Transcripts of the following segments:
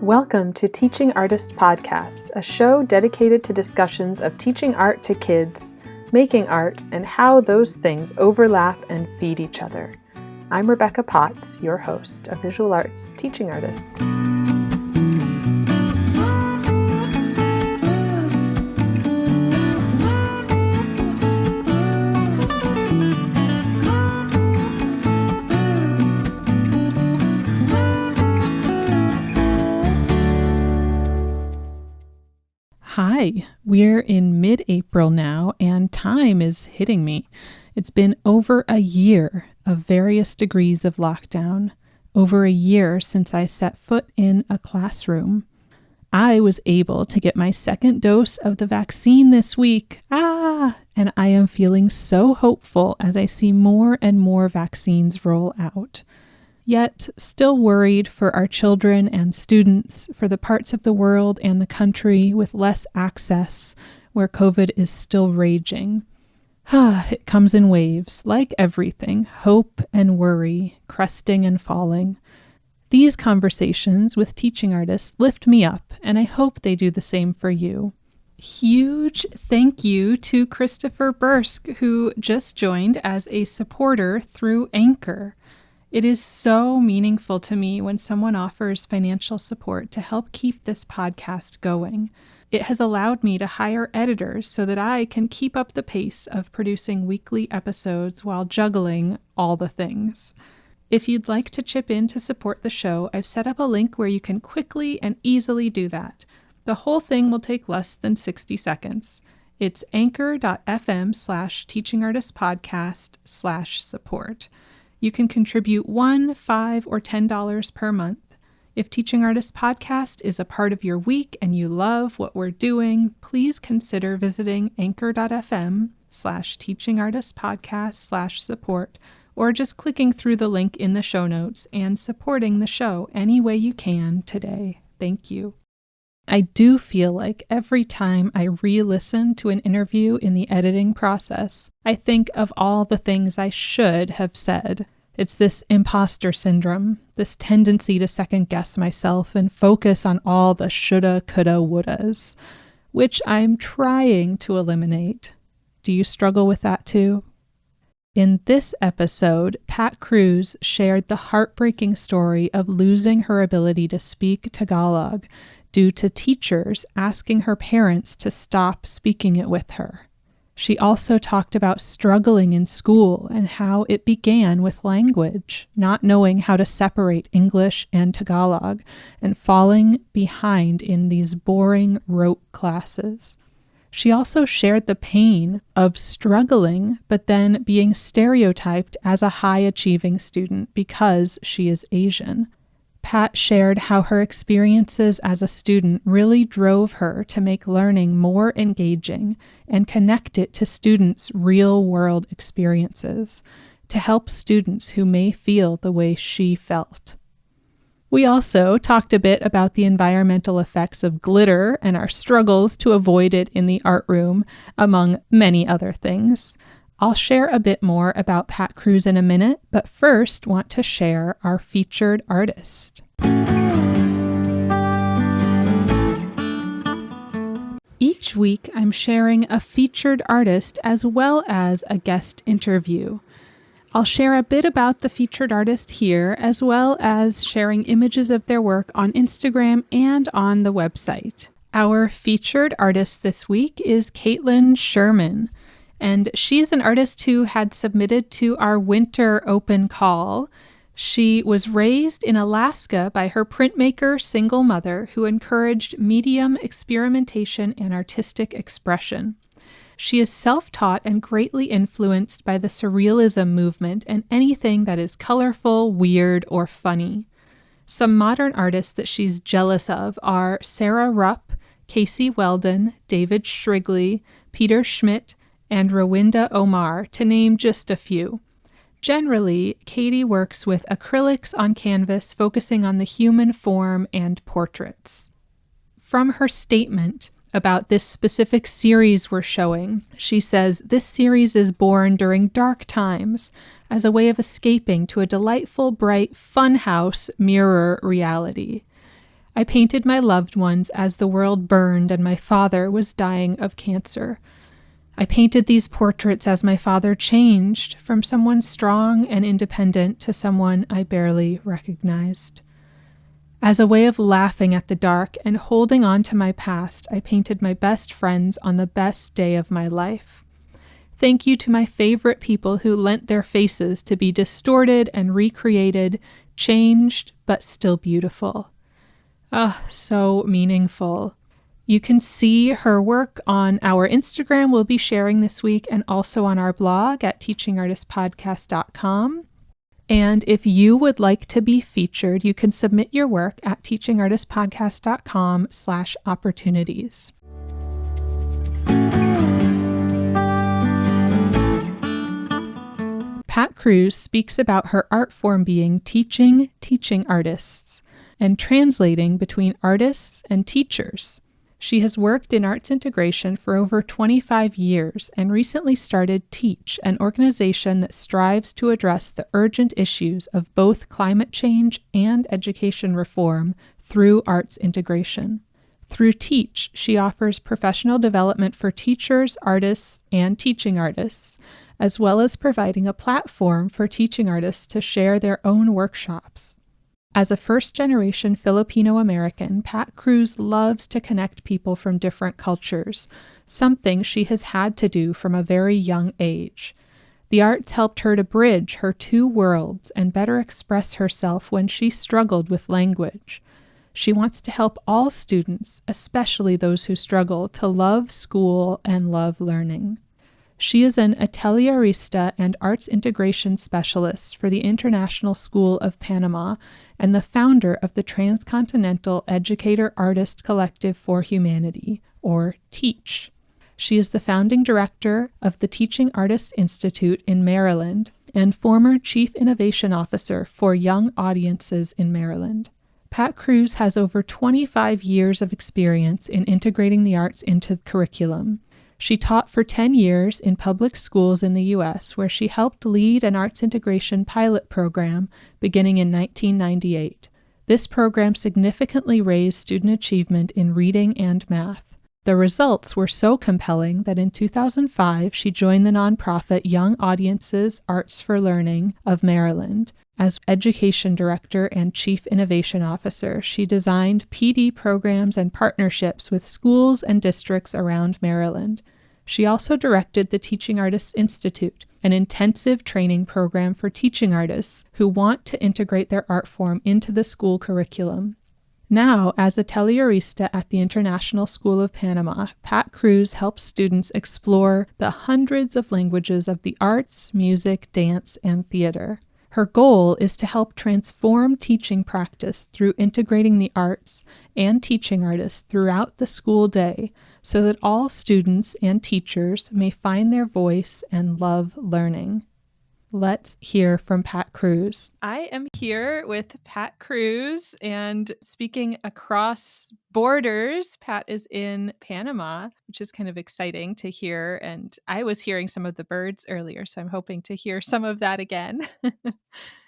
Welcome to Teaching Artist Podcast, a show dedicated to discussions of teaching art to kids, making art, and how those things overlap and feed each other. I'm Rebecca Potts, your host, a visual arts teaching artist. Hi, we're in mid-April now, and time is hitting me. It's been over a year of various degrees of lockdown, over a year since I set foot in a classroom. I was able to get my second dose of the vaccine this week, and I am feeling so hopeful as I see more and more vaccines roll out. Yet, still worried for our children and students, for the parts of the world and the country with less access, where COVID is still raging. It comes in waves, like everything, hope and worry, cresting and falling. These conversations with teaching artists lift me up, and I hope they do the same for you. Huge thank you to Christopher Bursk, who just joined as a supporter through Anchor. It is so meaningful to me when someone offers financial support to help keep this podcast going. It has allowed me to hire editors so that I can keep up the pace of producing weekly episodes while juggling all the things. If you'd like to chip in to support the show, I've set up a link where you can quickly and easily do that. The whole thing will take less than 60 seconds. It's anchor.fm/teachingartistpodcast/support. You can contribute $1, $5, or $10 per month. If Teaching Artist Podcast is a part of your week and you love what we're doing, please consider visiting anchor.fm/teachingartistpodcast/support, or just clicking through the link in the show notes and supporting the show any way you can today. Thank you. I do feel like every time I re-listen to an interview in the editing process, I think of all the things I should have said. It's this imposter syndrome, this tendency to second-guess myself and focus on all the shoulda, coulda, wouldas, which I'm trying to eliminate. Do you struggle with that too? In this episode, Pat Cruz shared the heartbreaking story of losing her ability to speak Tagalog due to teachers asking her parents to stop speaking it with her. She also talked about struggling in school and how it began with language, not knowing how to separate English and Tagalog, and falling behind in these boring rote classes. She also shared the pain of struggling, but then being stereotyped as a high-achieving student because she is Asian. Pat shared how her experiences as a student really drove her to make learning more engaging and connect it to students' real-world experiences, to help students who may feel the way she felt. We also talked a bit about the environmental effects of glitter and our struggles to avoid it in the art room, among many other things. I'll share a bit more about Pat Cruz in a minute, but first want to share our featured artist. Each week, I'm sharing a featured artist as well as a guest interview. I'll share a bit about the featured artist here, as well as sharing images of their work on Instagram and on the website. Our featured artist this week is Caitlin Sherman. And she's an artist who had submitted to our winter open call. She was raised in Alaska by her printmaker single mother who encouraged medium experimentation and artistic expression. She is self-taught and greatly influenced by the surrealism movement and anything that is colorful, weird, or funny. Some modern artists that she's jealous of are Sarah Rupp, Casey Weldon, David Shrigley, Peter Schmidt, and Rowinda Omar, to name just a few. Generally, Katie works with acrylics on canvas, focusing on the human form and portraits. From her statement about this specific series we're showing, she says, "This series is born during dark times as a way of escaping to a delightful, bright, funhouse mirror reality. I painted my loved ones as the world burned and my father was dying of cancer. I painted these portraits as my father changed from someone strong and independent to someone I barely recognized. As a way of laughing at the dark and holding on to my past, I painted my best friends on the best day of my life. Thank you to my favorite people who lent their faces to be distorted and recreated, changed, but still beautiful. Ah, so meaningful. You can see her work on our Instagram we'll be sharing this week and also on our blog at teachingartistpodcast.com. And if you would like to be featured, you can submit your work at teachingartistpodcast.com/opportunities. Pat Cruz speaks about her art form being teaching artists and translating between artists and teachers. She has worked in arts integration for over 25 years and recently started Teach, an organization that strives to address the urgent issues of both climate change and education reform through arts integration. Through Teach, she offers professional development for teachers, artists, and teaching artists, as well as providing a platform for teaching artists to share their own workshops. As a first-generation Filipino American, Pat Cruz loves to connect people from different cultures, something she has had to do from a very young age. The arts helped her to bridge her two worlds and better express herself when she struggled with language. She wants to help all students, especially those who struggle, to love school and love learning. She is an atelierista and arts integration specialist for the International School of Panama and the founder of the Transcontinental Educator Artist Collective for Humanity, or TEACH. She is the founding director of the Teaching Artists Institute in Maryland and former Chief Innovation Officer for Young Audiences in Maryland. Pat Cruz has over 25 years of experience in integrating the arts into the curriculum. She taught for 10 years in public schools in the U.S., where she helped lead an arts integration pilot program beginning in 1998. This program significantly raised student achievement in reading and math. The results were so compelling that in 2005, she joined the nonprofit Young Audiences Arts for Learning of Maryland. As Education Director and Chief Innovation Officer, she designed PD programs and partnerships with schools and districts around Maryland. She also directed the Teaching Artists Institute, an intensive training program for teaching artists who want to integrate their art form into the school curriculum. Now, as a atelierista at the International School of Panama, Pat Cruz helps students explore the hundreds of languages of the arts, music, dance, and theater. Her goal is to help transform teaching practice through integrating the arts and teaching artists throughout the school day so that all students and teachers may find their voice and love learning. Let's hear from Pat Cruz. I am here with Pat Cruz, and speaking across borders, Pat is in Panama, which is kind of exciting to hear. And I was hearing some of the birds earlier, so I'm hoping to hear some of that again.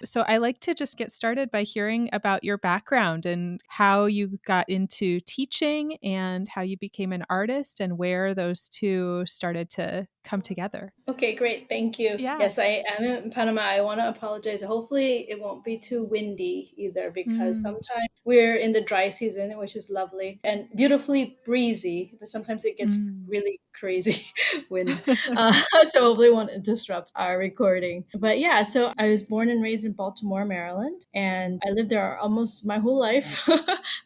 So I like to just get started by hearing about your background and how you got into teaching and how you became an artist and where those two started to come together. Okay, great. Thank you. Yeah. Yes, I am in Panama. I want to apologize. Hopefully, it won't be too windy either because sometimes we're in the dry season, which is lovely and beautifully breezy, but sometimes it gets really crazy wind. So hopefully it won't disrupt our recording. But yeah, so I was born and raised in Baltimore, Maryland, and I lived there almost my whole life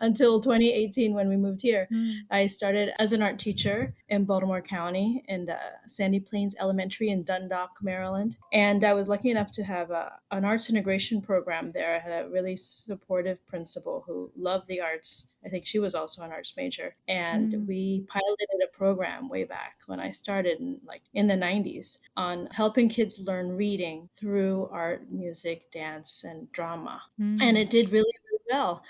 until 2018 when we moved here. I started as an art teacher in Baltimore County in Sandy Plains Elementary in Dundalk, Maryland. And I was lucky enough to have an arts integration program there. I had a really supportive principal who loved the arts. I think she was also an arts major. And we piloted a program way back when I started in the 90s on helping kids learn reading through art, music, dance, and drama. And it did really, really well.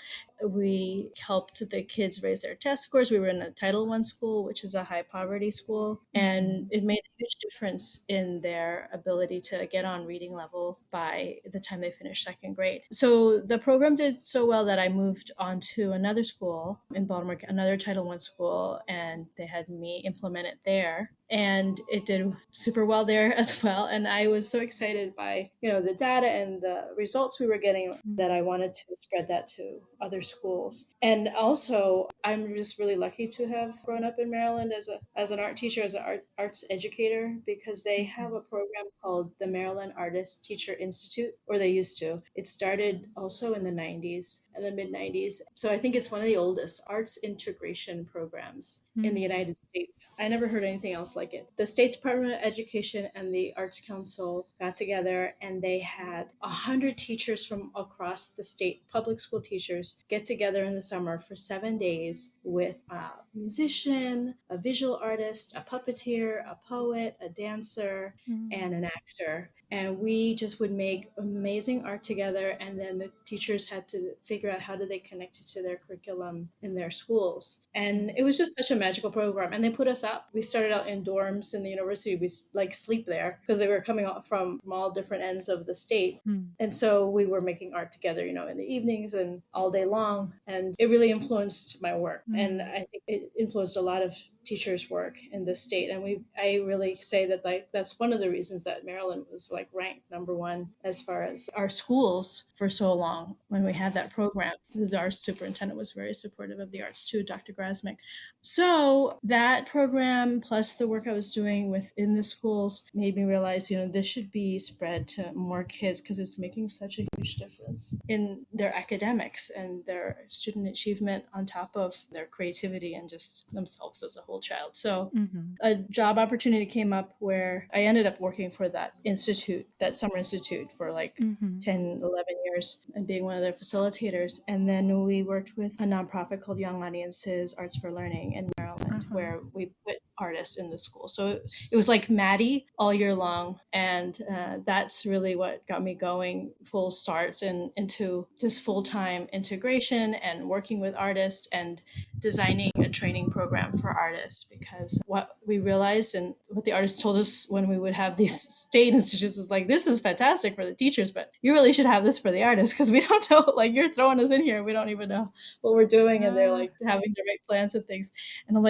we helped the kids raise their test scores. We were in a Title I school, which is a high poverty school, and it made a huge difference in their ability to get on reading level by the time they finished second grade. So the program did so well that I moved on to another school in Baltimore, another Title I school, and they had me implement it there. And it did super well there as well. And I was so excited by, the data and the results we were getting that I wanted to spread that to other schools. And also, I'm just really lucky to have grown up in Maryland as an art teacher, as an arts educator, because they have a program called the Maryland Artist Teacher Institute, or they used to. It started also in the 90s, in the mid 90s. So I think it's one of the oldest arts integration programs in the United States. I never heard anything else like it. The State Department of Education and the Arts Council got together, and they had 100 teachers from across the state, public school teachers, get together in the summer for 7 days with a musician, a visual artist, a puppeteer, a poet, a dancer, and an actor. And we just would make amazing art together, and then the teachers had to figure out how do they connect it to their curriculum in their schools. And it was just such a magical program. And they put us up. We started out in dorms in the university. We sleep there because they were coming out from all different ends of the state. And so we were making art together, in the evenings and all day long. And it really influenced my work. And I think it influenced a lot of teachers' work in the state. And I really say that that's one of the reasons that Maryland was ranked number one as far as our schools for so long when we had that program. Because our superintendent was very supportive of the arts too, Dr. Grasmick. So that program plus the work I was doing within the schools made me realize, this should be spread to more kids because it's making such a huge difference in their academics and their student achievement on top of their creativity and just themselves as a whole child. So a job opportunity came up where I ended up working for that institute, that summer institute, for 10, 11 years and being one of their facilitators. And then we worked with a nonprofit called Young Audiences Arts for Learning in Maryland, where we put artists in the school. So it was like Maddie all year long. And that's really what got me going full start into this full-time integration and working with artists and designing a training program for artists. Because what we realized and what the artists told us when we would have these state institutes is this is fantastic for the teachers, but you really should have this for the artists because we don't know, you're throwing us in here. We don't even know what we're doing. And they're having to make plans and things. And I'm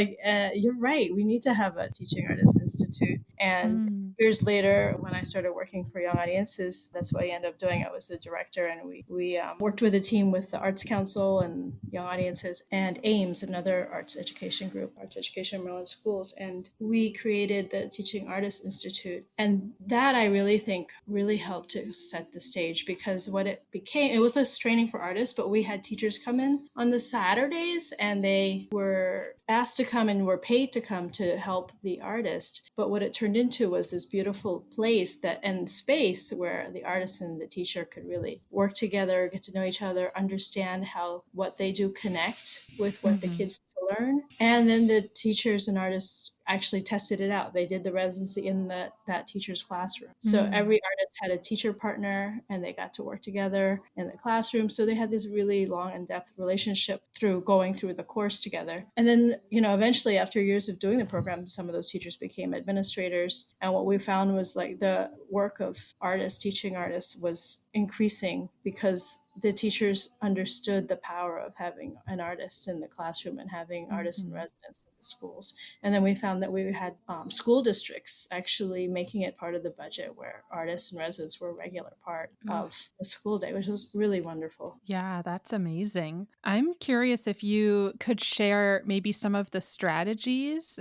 you're right. We need to have a Teaching Artists Institute. And years later, when I started working for Young Audiences, that's what I ended up doing. I was the director, and we worked with a team with the Arts Council and Young Audiences and AIMS, another arts education group, Arts Education in Maryland Schools. And we created the Teaching Artists Institute. And that I really think really helped to set the stage, because what it became, it was a training for artists, but we had teachers come in on the Saturdays, and they were asked to come and were paid to come to help the artist. But what it turned into was this beautiful place and space where the artist and the teacher could really work together, get to know each other, understand how what they do connect with what the kids learn. And then the teachers and artists actually tested it out. They did the residency in that teacher's classroom. So every artist had a teacher partner, and they got to work together in the classroom. So they had this really long and depth relationship through going through the course together. And then, eventually after years of doing the program, some of those teachers became administrators. And what we found was the work of artists, teaching artists, was increasing because the teachers understood the power of having an artist in the classroom and having artists in residence in the schools. And then we found that we had school districts actually making it part of the budget, where artists and residents were a regular part of the school day, which was really wonderful. Yeah, that's amazing. I'm curious if you could share maybe some of the strategies.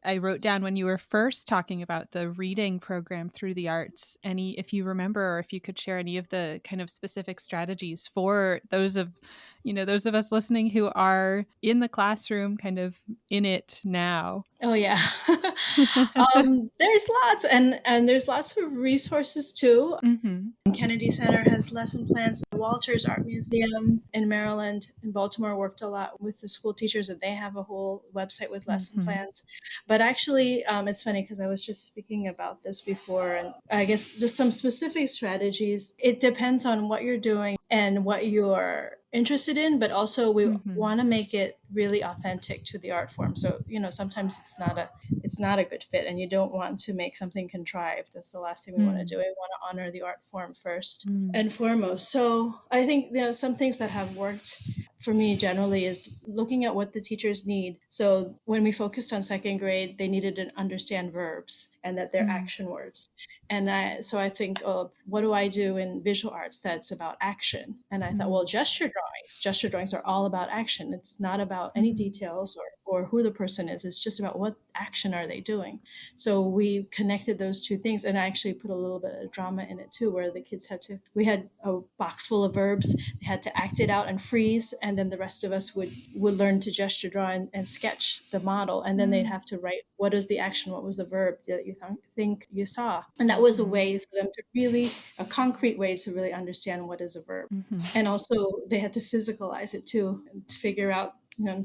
I wrote down when you were first talking about the reading program through the arts, if you remember, or if you could share any of the kind of specific strategies for those of us listening who are in the classroom, kind of in it now. Oh yeah. There's lots, and there's lots of resources too. Kennedy Center has lesson plans. Walters Art Museum in Maryland and Baltimore worked a lot with the school teachers, and they have a whole website with lesson plans. But actually, it's funny because I was just speaking about this before, and I guess just some specific strategies. It depends on what you're doing and what your interested in, but also we Mm-hmm. want to make it really authentic to the art form. So, sometimes it's not a good fit, and you don't want to make something contrived. That's the last thing we want to do. We want to honor the art form first Mm-hmm. and foremost. So I think some things that have worked for me generally is looking at what the teachers need. So when we focused on second grade, they needed to understand verbs and that they're action words. And I think, oh, what do I do in visual arts that's about action? And I thought, well, gesture drawings are all about action. It's not about any details or who the person is. It's just about what action are they doing. So we connected those two things, and I actually put a little bit of drama in it too, where the kids we had a box full of verbs. They had to act it out and freeze, and then the rest of us would learn to gesture draw and sketch the model, and then they'd have to write what is the action, what was the verb that you think you saw, and that was a way for them to really a concrete way to really understand what is a verb, and also they had to physicalize it too and to figure out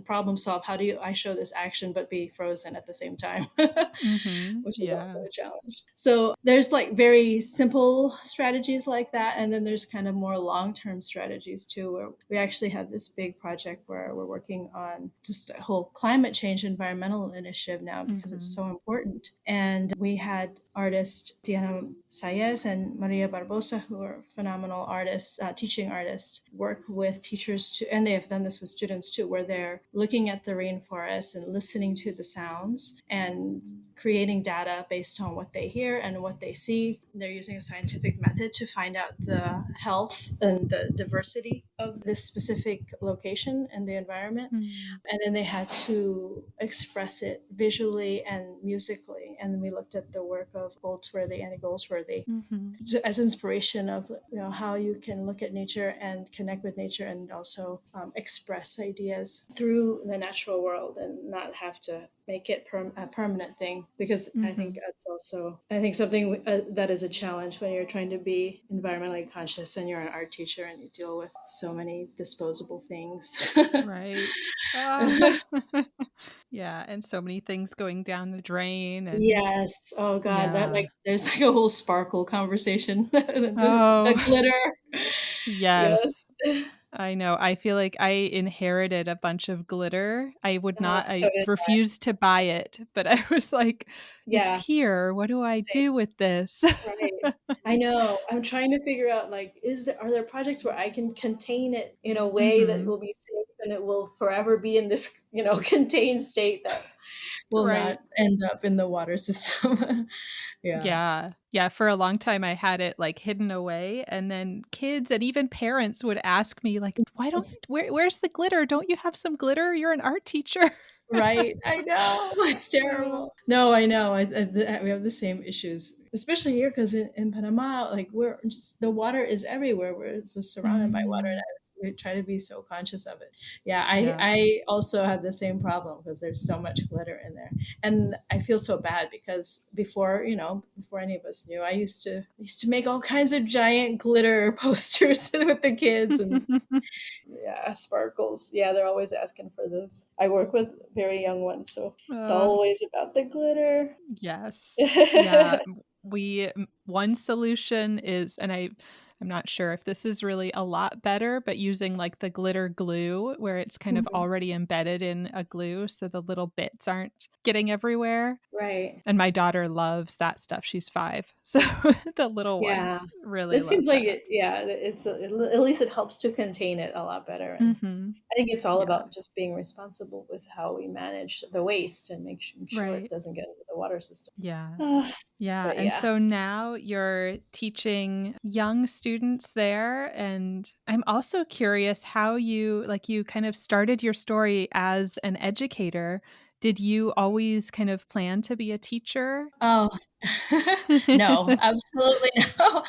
problem solve how do I show this action but be frozen at the same time, Mm-hmm. which is also Yeah. a challenge. So there's like very simple strategies like that, and then there's kind of more long-term strategies too, where we actually have this big project where we're working on just a whole climate change environmental initiative now because it's so important. And we had artists Diana Saez and Maria Barbosa, who are phenomenal artists, teaching artists, work with teachers to, and they have done this with students too, where they're looking at the rainforest and listening to the sounds and creating data based on what they hear and what they see. They're using a scientific method to find out the health and the diversity of this specific location and the environment. And then they had to express it visually and musically. And we looked at the work of Goldsworthy, Annie Goldsworthy, as inspiration of how you can look at nature and connect with nature and also express ideas through the natural world and not have to make it a permanent thing, because I think that's also something that is a challenge when you're trying to be environmentally conscious and you're an art teacher and you deal with so many disposable things. Right. Yeah, and so many things going down the drain and Yes. Oh God, that yeah. like there's like a whole sparkle conversation. The Oh, glitter. yes. Yes. I know. I feel like I inherited a bunch of glitter. Oh, so I did I. refused to buy it, but I was like, "It's Yeah. here. What do I Same. do with this?" Right. I know. I'm trying to figure out like, are there projects where I can contain it in a way that Mhm. will be safe and it will forever be in this, contained state that will not Right. end up in the water system. Yeah. Yeah. Yeah, for a long time, I had it, like, hidden away, and then kids and even parents would ask me, like, "Why don't where's the glitter? Don't you have some glitter? You're an art teacher." Right. I know. It's Oh. terrible. No, I know. We have the same issues, especially here because in Panama, like we're just the water is everywhere. We're just surrounded by water. Mm. We try to be so conscious of it. Yeah, Yeah. I also have the same problem because there's so much glitter in there, and I feel so bad because before any of us knew, I used to make all kinds of giant glitter posters with the kids and yeah, sparkles. Yeah, they're always asking for this. I work with very young ones, so it's Uh, always about the glitter. yes. Yeah, one solution is and I'm not sure if this is really a lot better, but using, like, the glitter glue where it's kind of Mhm. already embedded in a glue so the little bits aren't getting everywhere. Right. And my daughter loves that stuff, she's 5, so the little Yeah. ones really This love seems like that. it. Yeah, at least it helps to contain it a lot better, and Mhm. I think it's all Yeah, about just being responsible with how we manage the waste and making sure it right. doesn't get into the water system. Yeah. Ah, Yeah, but and yeah. so now you're teaching young students there, and I'm also curious how you kind of started your story as an educator. Did you always kind of plan to be a teacher? Oh, no, absolutely no.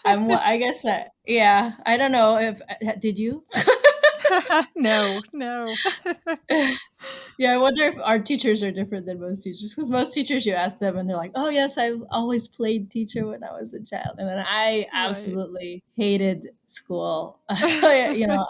I guess that, yeah, I don't know if, did you? No, no. Yeah, I wonder if our teachers are different than most teachers, because most teachers you ask them and they're like, "Oh yes, I always played teacher when I was a child," and then I Right. absolutely hated school. So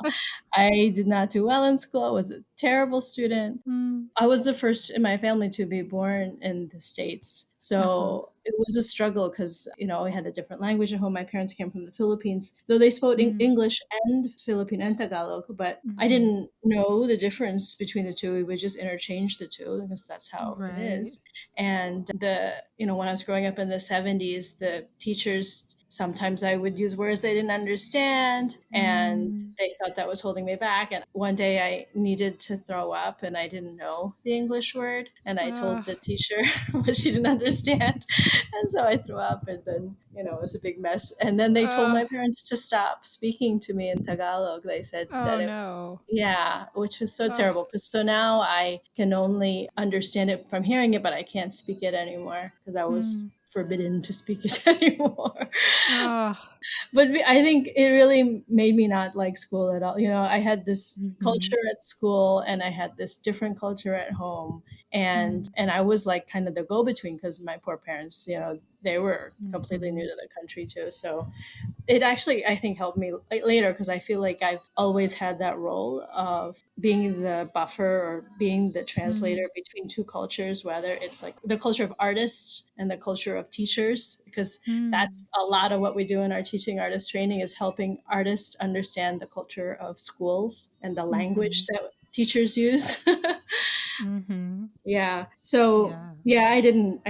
I did not do well in school. I was a terrible student. Mm. I was the first in my family to be born in the States. Uh-huh. So it was a struggle because, I had a different language at home. My parents came from the Philippines, though they spoke English and Filipino and Tagalog, but I Mm-hmm. didn't know the difference between the two. We would just interchange the two because that's how it Right. is. And when I was growing up in the 70s, the teachers, sometimes I would use words they didn't understand and Mm. they thought that was holding me back. And one day I needed to throw up and I didn't know the English word. And I told the teacher, but she didn't understand. And so I threw up and then, it was a big mess. And then they told my parents to stop speaking to me in Tagalog. They said that Oh no. yeah, which was so Oh. terrible because so now I can only understand it from hearing it, but I can't speak it anymore because I was Mm. forbidden to speak it anymore. Oh. But I think it really made me not like school at all. I had this Mm-hmm. culture at school and I had this different culture at home. And I was like kind of the go between because my poor parents, they were completely new Mm-hmm. to the country too. So it actually, I think, helped me later because I feel like I've always had that role of being the buffer or being the translator between two cultures, whether it's like the culture of artists and the culture of teachers, because Mm-hmm. that's a lot of what we do in our teaching artist training is helping artists understand the culture of schools and the Mm-hmm. language that teachers use. Mm-hmm. Yeah. So Yeah. yeah, I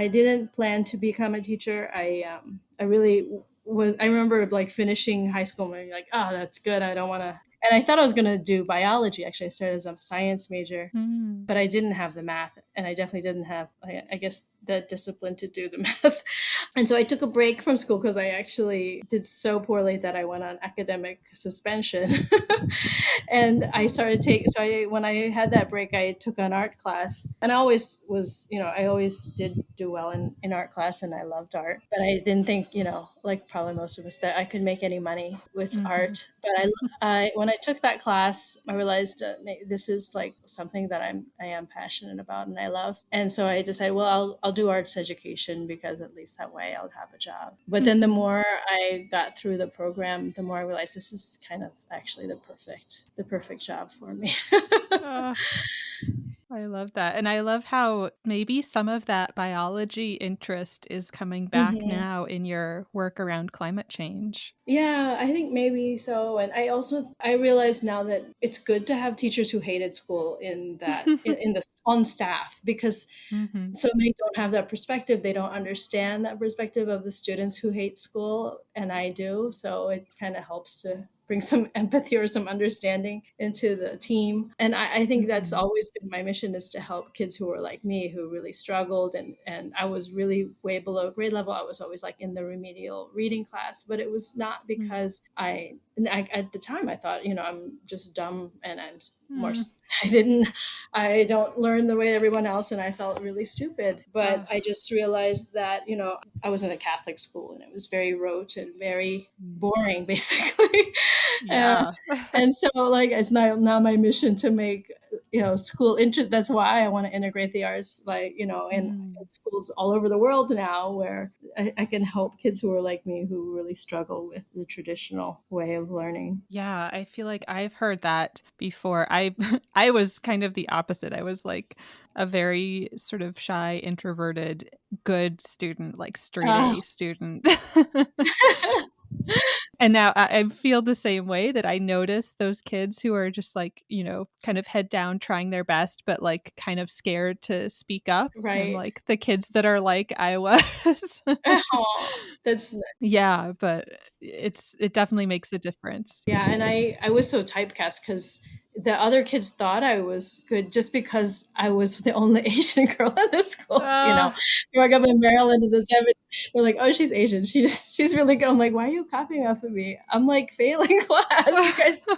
didn't plan to become a teacher. I really was. I remember like finishing high school and being like, oh, that's good. I don't want to. And I thought I was gonna do biology. Actually, I started as a science major, Mm. but I didn't have the math, and I definitely didn't have, I guess, the discipline to do the math. And so I took a break from school because I actually did so poorly that I went on academic suspension. And I started taking, so when I had that break, I took an art class. And I always was, I always did do well in art class and I loved art. But I didn't think, like probably most of us, that I could make any money with Mm-hmm. art. But when I took that class, I realized this is like something that I am passionate about and I love. And so I decided, well, I'll do arts education because at least that way I'll have a job. But then the Mm-hmm. more I got through the program, the more I realized this is kind of actually the perfect job for me. Oh, I love that. And I love how maybe some of that biology interest is coming back Hmm. now in your work around climate change. Yeah, I think maybe so. And I realize now that it's good to have teachers who hated school in the on staff because Mm-hmm. so many don't have that perspective. They don't understand that perspective of the students who hate school, and I do. So it kind of helps to bring some empathy or some understanding into the team. And I think that's Mm-hmm. always been my mission is to help kids who were like me, who really struggled. And I was really way below grade level. I was always like in the remedial reading class, but it was not because at the time I thought, I'm just dumb and more, Mm-hmm. I didn't I don't learn the way everyone else, and I felt really stupid. But Oh, I just realized that, I was in a Catholic school and it was very rote and very boring, basically. uh, yeah. and so, like, it's now my mission to make, school interest. That's why I want to integrate the arts, like, in schools all over the world now, where I can help kids who are like me who really struggle with the traditional way of learning. Yeah, I feel like I've heard that before. I I was kind of the opposite. I was like a very sort of shy, introverted, good student, like straight Ah, A student. And now I feel the same way that I notice those kids who are just like, kind of head down trying their best, but like kind of scared to speak up and right. like the kids that are like I was. Oh, that's Yeah, but it definitely makes a difference. Yeah, and I was so typecast because the other kids thought I was good just because I was the only Asian girl in the school. Uh, Growing up in Maryland in the '70s, they're like, "Oh, she's Asian. She's really good." I'm like, "Why are you copying off of me? I'm like failing class. Your grades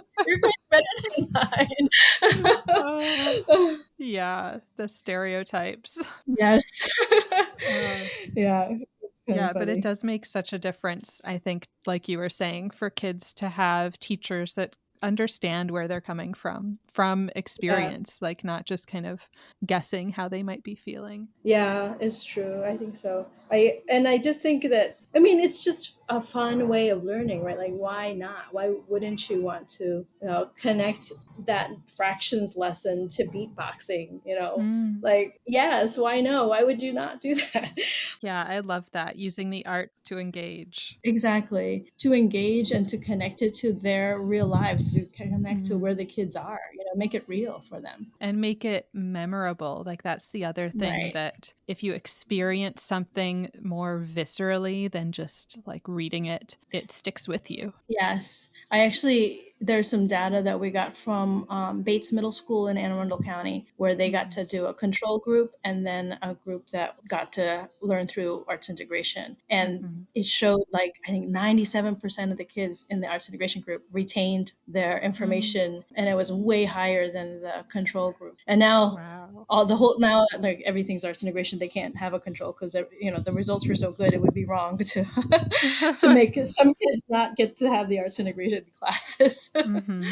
better than uh, mine." yeah, the stereotypes. Yes. Uh, Yeah, it's kind of yeah, but it funny. does make such a difference, I think, like you were saying, for kids to have teachers that understand where they're coming from Yeah. experience, like not just kind of guessing how they might be feeling. Yeah, it's true. I think so. I just think that, I mean, it's just a fun way of learning, right? Like, why not? Why wouldn't you want to, connect that fractions lesson to beatboxing? Mm. Like, yes, why no? Why would you not do that? Yeah, I love that, using the arts to engage. Exactly. To engage and to connect it to their real lives, to connect to where Mm. the kids are, make it real for them. And make it memorable. Like, that's the other thing, Right. that if you experience something more viscerally than just, like, reading it, it sticks with you. Yes, I actually, there's some data that we got from Bates Middle School in Anne Arundel County, where they got Mhm. to do a control group and then a group that got to learn through arts integration. And Mhm. it showed, like, I think 97% of the kids in the arts integration group retained their Mm. information, and it was way higher than the control group. And now Wow. all the whole now, like, everything's arts integration, they can't have a control because the results were so good, it would be wrong to to make some kids not get to have the arts integration classes, Mhm.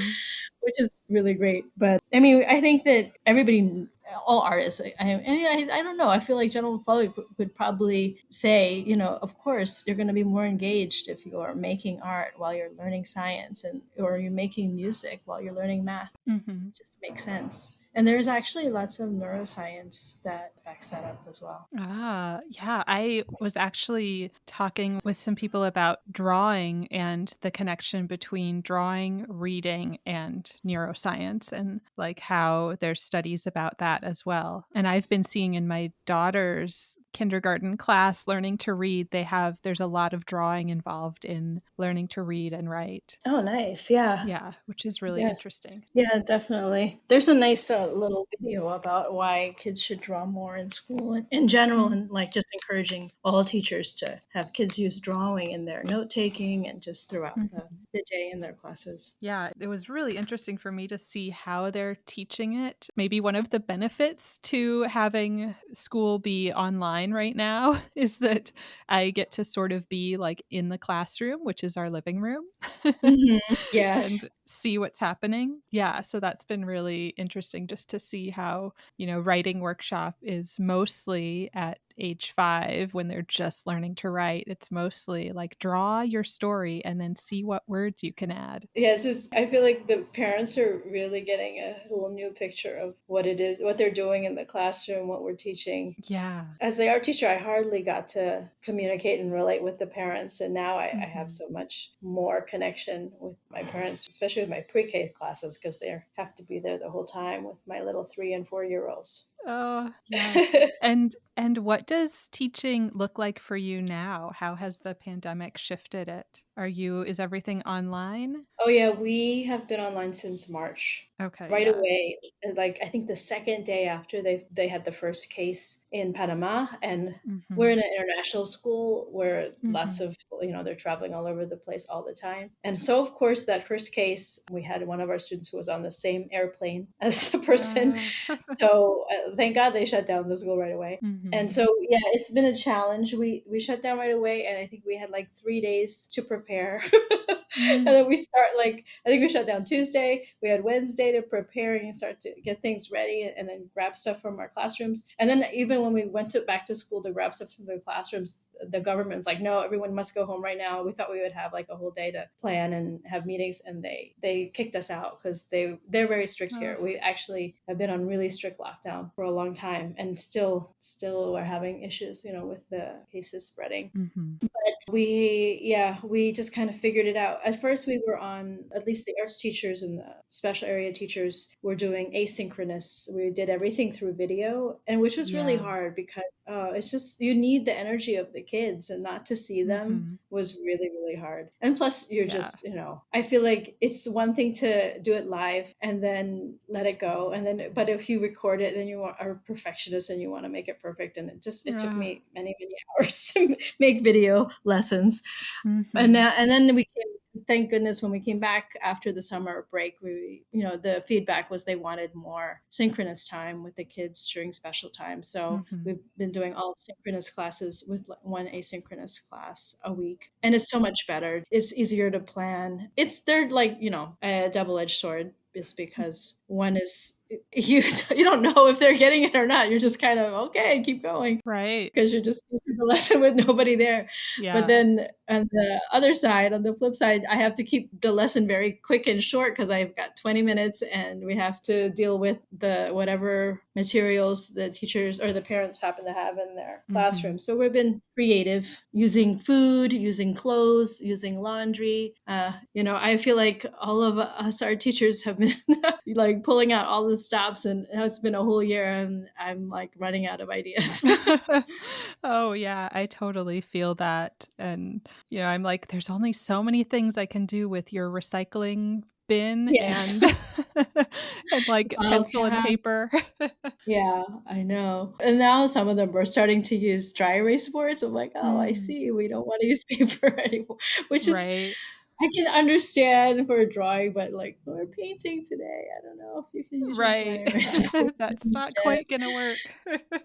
which is really great. But I mean, I think that everybody, all artists, I don't know, I feel like general public would probably say, of course you're going to be more engaged if you are making art while you're learning science, and or you're making music while you're learning math. Mhm. Just makes sense. And there's actually lots of neuroscience that backs that up as well. Ah, yeah. I was actually talking with some people about drawing and the connection between drawing, reading, and neuroscience, and like how there's studies about that as well. And I've been seeing in my daughter's kindergarten class learning to read, there's a lot of drawing involved in learning to read and write. Oh, nice. Yeah. Yeah, which is really Yes. interesting. Yeah, definitely. There's a nice little video about why kids should draw more in school in general, Mm, and like just encouraging all teachers to have kids use drawing in their note taking and just throughout mhm. the day in their classes. Yeah, it was really interesting for me to see how they're teaching it. Maybe one of the benefits to having school be online right now is that I get to sort of be like in the classroom, which is our living room, Hmm. and Yes. see what's happening. Yeah, so that's been really interesting just to see how, writing workshop is mostly at age 5 when they're just learning to write. It's mostly like draw your story and then see what words you can add. Yes, I feel like the parents are really getting a whole new picture of what it is, what they're doing in the classroom, what we're teaching. Yeah. As the art teacher, I hardly got to communicate and relate with the parents. And now I have Mhm. so much more connection with my parents, especially with my pre K classes, because they have to be there the whole time with my little 3 and 4 year olds. Oh, yes. And what does teaching look like for you now? How has the pandemic shifted it? Is everything online? Oh yeah, we have been online since March. Okay, Right yeah. away, like I think the second day after they had the first case in Panama, and we're Mhm. in an international school where lots Mhm. of they're traveling all over the place all the time. And so of course that first case, we had one of our students who was on the same airplane as the person. Uh, So thank God they shut down the school right away. And mhm. so yeah, it's been a challenge. We shut down right away, and I think we had like 3 days to prepare. And Mm. then we start, like, I think we shut down Tuesday. We had Wednesday to prepare and start to get things ready, and then grab stuff from our classrooms. And then even when we went to back to school to grab stuff from the classrooms, the government's like, no, everyone must go home right now. We thought we would have like a whole day to plan and have meetings, and they kicked us out because they're very strict here. Oh. We actually have been on really strict lockdown for a long time, and still are having issues, with the cases spreading. Mhm. We just kind of figured it out. At first, we were on, at least the arts teachers and the special area teachers were doing asynchronous. We did everything through video, and which was really Yeah. hard because it's just, you need the energy of the kids, and not to see them Mhm. was really, really hard. And plus, you're Yeah. just, I feel like it's one thing to do it live and then let it go. And then, but if you record it, then are a perfectionist and you want to make it perfect. And it took Ah. me many, many hours to make video lessons. Mhm. And then we came, thank goodness, when we came back after the summer break, the feedback was they wanted more synchronous time with the kids during special time. So Mhm. we've been doing all synchronous classes with like one asynchronous class a week. And it's so much better. It's easier to plan. They're like, a double-edged sword, just because one is you don't know if they're getting it or not. You're just kind of, okay, keep going, Right. because you're just teaching the lesson with nobody there. But Yeah. then on the other side, on the flip side, I have to keep the lesson very quick and short because I've got 20 minutes and we have to deal with the whatever materials the teachers or the parents happen to have in their Mhm. classroom. So we've been creative using food, using clothes, using laundry. I feel like all of us, our teachers, have been like pulling out all the stops, and it's been a whole year and I'm like running out of ideas. Oh, yeah, I totally feel that, and, I'm like, "There's only so many things I can do with your recycling bin Yes. and and, like, Bottle pencil and cap. paper." Yeah, I know. And now some of them are starting to use dry erase boards. I'm like, oh, I Mm, see. We don't want to use paper anymore, which is, right. I can understand for a drawing, but like for painting today, I don't know if you can use your dry Right. erase board That's not instead. quite gonna work.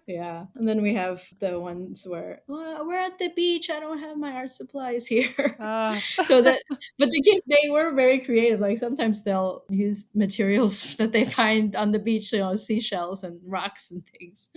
Yeah. And then we have the ones where, well, we're at the beach. I don't have my art supplies here. Ah. So that, but the kids, they were very creative. Like sometimes they'll use materials that they find on the beach, seashells and rocks and things.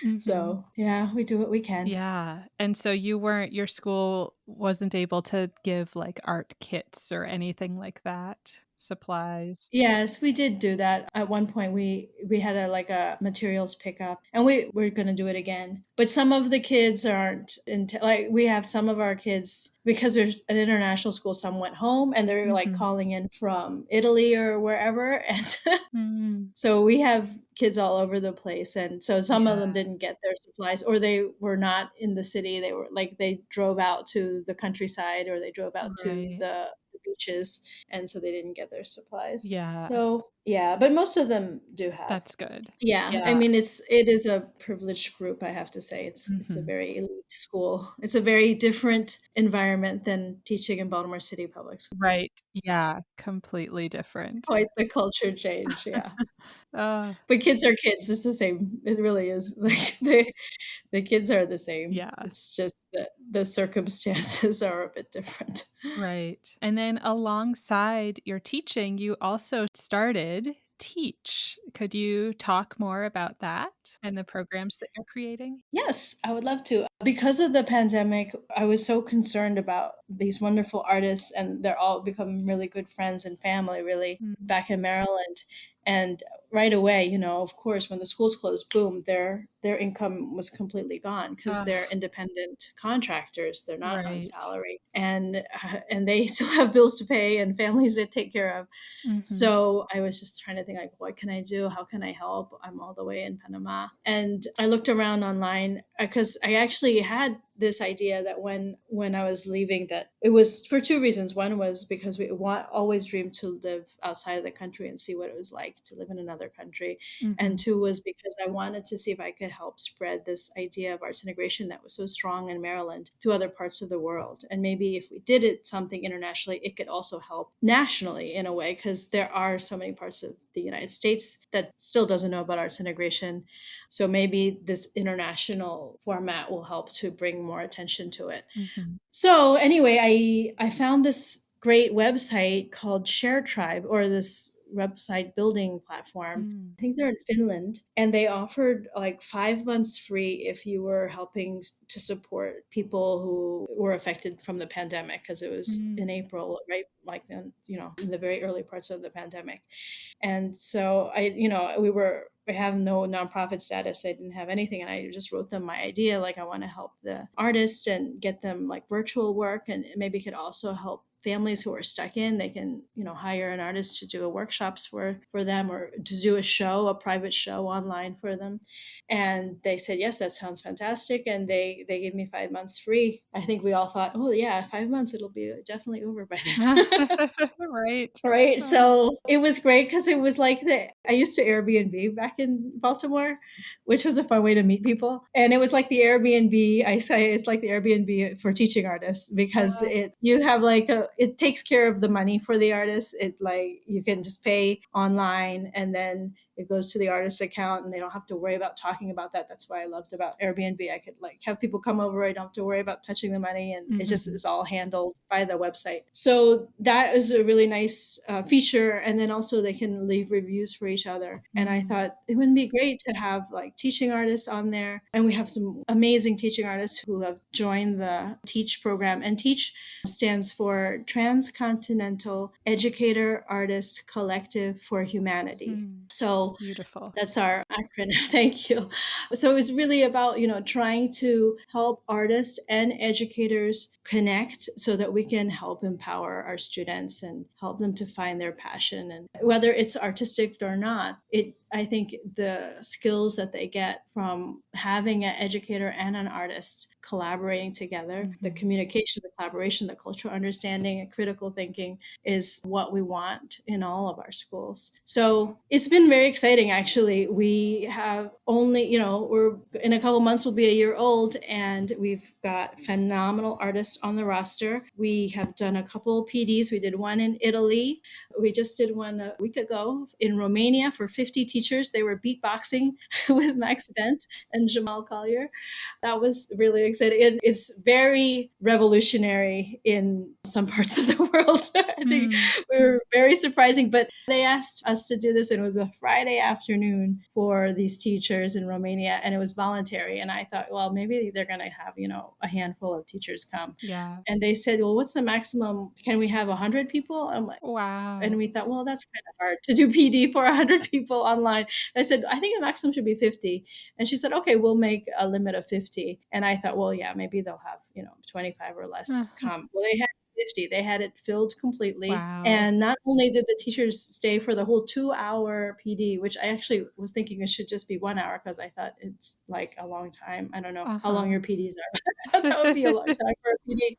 Mhm. So yeah, we do what we can. Yeah, and so your school wasn't able to give, like, art kits or anything like that? Supplies? Yes, we did do that. At one point we had a materials pickup and we're going to do it again. But some of the kids aren't into, like, we have some of our kids, because there's an international school, some went home and they're like Mhm. calling in from Italy or wherever, and Mm. so we have kids all over the place, and so some of them Yeah, didn't get their supplies, or they were not in the city. They were like, they drove out to the countryside or they drove out to right. the beaches, and so they didn't get their supplies. Yeah, So yeah, but most of them do have. that's good. Yeah, I Yeah. mean, it is a privileged group, I have to say. It's a Mhm. very elite school. It's a very different environment than teaching in Baltimore City Public School. Right. Yeah, completely different. Quite the culture change, yeah. Uh, But kids are kids. It's the same. It really is. Like the kids are the same. yeah, It's just that the circumstances are a bit different. right. And then alongside your teaching, you also started Teach. Could you talk more about that and the programs that you're creating? Yes, I would love to. Because of the pandemic, I was so concerned about these wonderful artists, and they're all become really good friends and family, really, Mm. back in Maryland. And right away, of course, when the schools closed, boom, their income was completely gone because Ugh, they're independent contractors. They're not on right. salary, and they still have bills to pay and families to take care of. Mhm. So I was just trying to think, like, what can I do? How can I help? I'm all the way in Panama. And I looked around online because I actually had this idea that when I was leaving, that it was for two reasons. One was because always dreamed to live outside of the country and see what it was like to live in another country. And Mhm. two was because I wanted to see if I could help spread this idea of arts integration that was so strong in Maryland to other parts of the world. And maybe if we did it something internationally, it could also help nationally in a way, because there are so many parts of the United States that still doesn't know about arts integration. So maybe this international format will help to bring more attention to it. Mhm. So anyway, I found this great website called Share Tribe, or this website building platform. Mm. I think they're in Finland, and they offered like 5 months free if you were helping to support people who were affected from the pandemic, because it was in Mm. April, right? Like, in the very early parts of the pandemic. And so I have no nonprofit status. I didn't have anything. And I just wrote them my idea. Like, I want to help the artists and get them like virtual work, and maybe could also help families who are stuck in. They can, hire an artist to do a workshops for them, or to do a private show online for them. And they said, yes, that sounds fantastic. And they gave me 5 months free. I think we all thought, oh yeah, 5 months, it'll be definitely over by then. Right. Right. Oh. So it was great because it was like I used to Airbnb back in Baltimore, which was a fun way to meet people. And it was like the Airbnb, I say it's like the Airbnb for teaching artists, because Uh, it takes care of the money for the artists. It, like, you can just pay online, and then it goes to the artist's account and they don't have to worry about talking about that. That's what I loved about Airbnb. I could like have people come over. I don't have to worry about touching the money, and it just is all handled by the website. So that is a really nice feature. And then also they can leave reviews for each other. And I thought it wouldn't be great to have like teaching artists on there. And we have some amazing teaching artists who have joined the Teach program. And Teach stands for Transcontinental Educator Artist Collective for Humanity. So beautiful. that's our acronym. Thank you. So it's really about, trying to help artists and educators connect so that we can help empower our students and help them to find their passion. And whether it's artistic or not, I think the skills that they get from having an educator and an artist collaborating together, the communication, the collaboration, the cultural understanding, and critical thinking is what we want in all of our schools. So it's been very exciting, actually. We have only, we're in a couple months, we'll be a year old, and we've got phenomenal artists on the roster. We have done a couple PDs. We did one in Italy. We just did one a week ago in Romania for 50 teachers. They were beatboxing with Max Bent and Jamal Collier. That was really exciting. It's very revolutionary in some parts of the world. I think we were very surprising, but they asked us to do this, and it was a Friday afternoon for these teachers in Romania, and it was voluntary. And I thought, well, maybe they're going to have, a handful of teachers come. Yeah. And they said, well, what's the maximum? Can we have 100 people? I'm like, wow. And we thought, well, that's kind of hard to do PD for 100 people online. I said, I think the maximum should be 50. And she said, okay, we'll make a limit of 50. And I thought, well, yeah, maybe they'll have, 25 or less come. Well, they had 50. They had it filled completely. Wow. And not only did the teachers stay for the whole 2-hour PD, which I actually was thinking it should just be 1 hour because I thought it's like a long time. I don't know how long your PDs are. That would be a long time for a PD.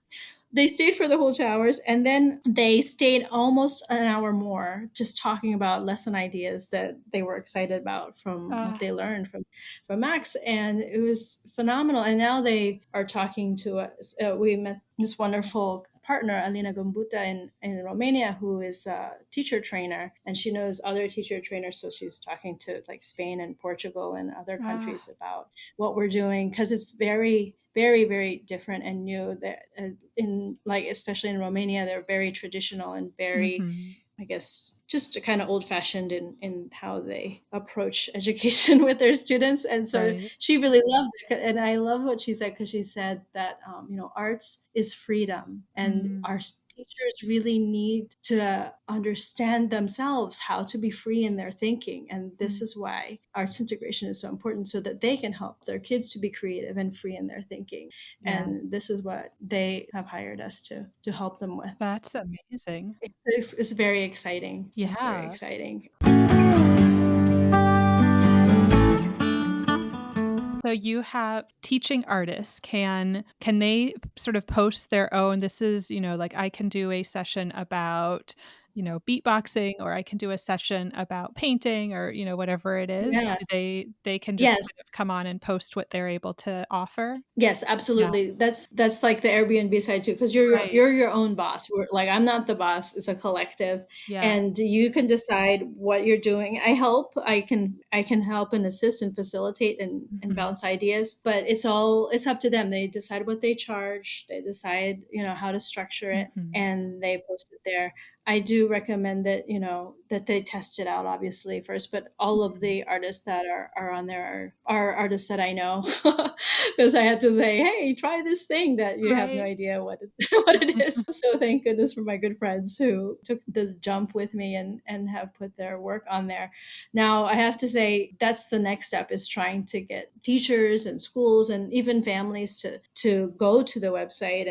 They stayed for the whole 2 hours, and then they stayed almost an hour more just talking about lesson ideas that they were excited about from what they learned from Max. And it was phenomenal. And now they are talking to us. We met this wonderful partner, Alina Gumbuta in Romania, who is a teacher trainer, and she knows other teacher trainers. So she's talking to like Spain and Portugal and other countries about what we're doing, because it's very, very, very different and new. That in like, especially in Romania, they're very traditional and very, I guess, just kind of old fashioned in how they approach education with their students. And so she really loved it. And I love what she said, because she said that, arts is freedom, and our teachers really need to understand themselves how to be free in their thinking. And this is why arts integration is so important, so that they can help their kids to be creative and free in their thinking. Yeah. And this is what they have hired us to help them with. That's amazing. It's very exciting. Yeah. It's very exciting. So you have teaching artists. Can they sort of post their own, this is, like I can do a session about, beatboxing, or I can do a session about painting, or, whatever it is. Yes. They can just kind of come on and post what they're able to offer. Yes, absolutely. Yeah. That's like the Airbnb side too, because you're your own boss. We're like, I'm not the boss. It's a collective, and you can decide what you're doing. I can help and assist and facilitate and bounce ideas, but it's up to them. They decide what they charge. They decide how to structure it, and they post it there. I do recommend that, that they test it out, obviously, first, but all of the artists that are on there are artists that I know, because I had to say, hey, try this thing that you have no idea what it is. So thank goodness for my good friends who took the jump with me and have put their work on there. Now, I have to say that's the next step, is trying to get teachers and schools and even families to go to the website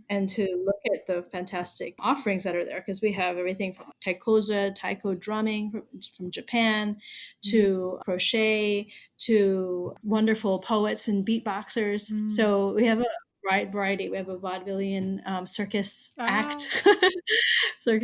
and to look at the fantastic offerings that are there, because we have everything from taiko drumming from Japan, to crochet, to wonderful poets and beatboxers. So we have a wide variety. We have a vaudevillian circus act. So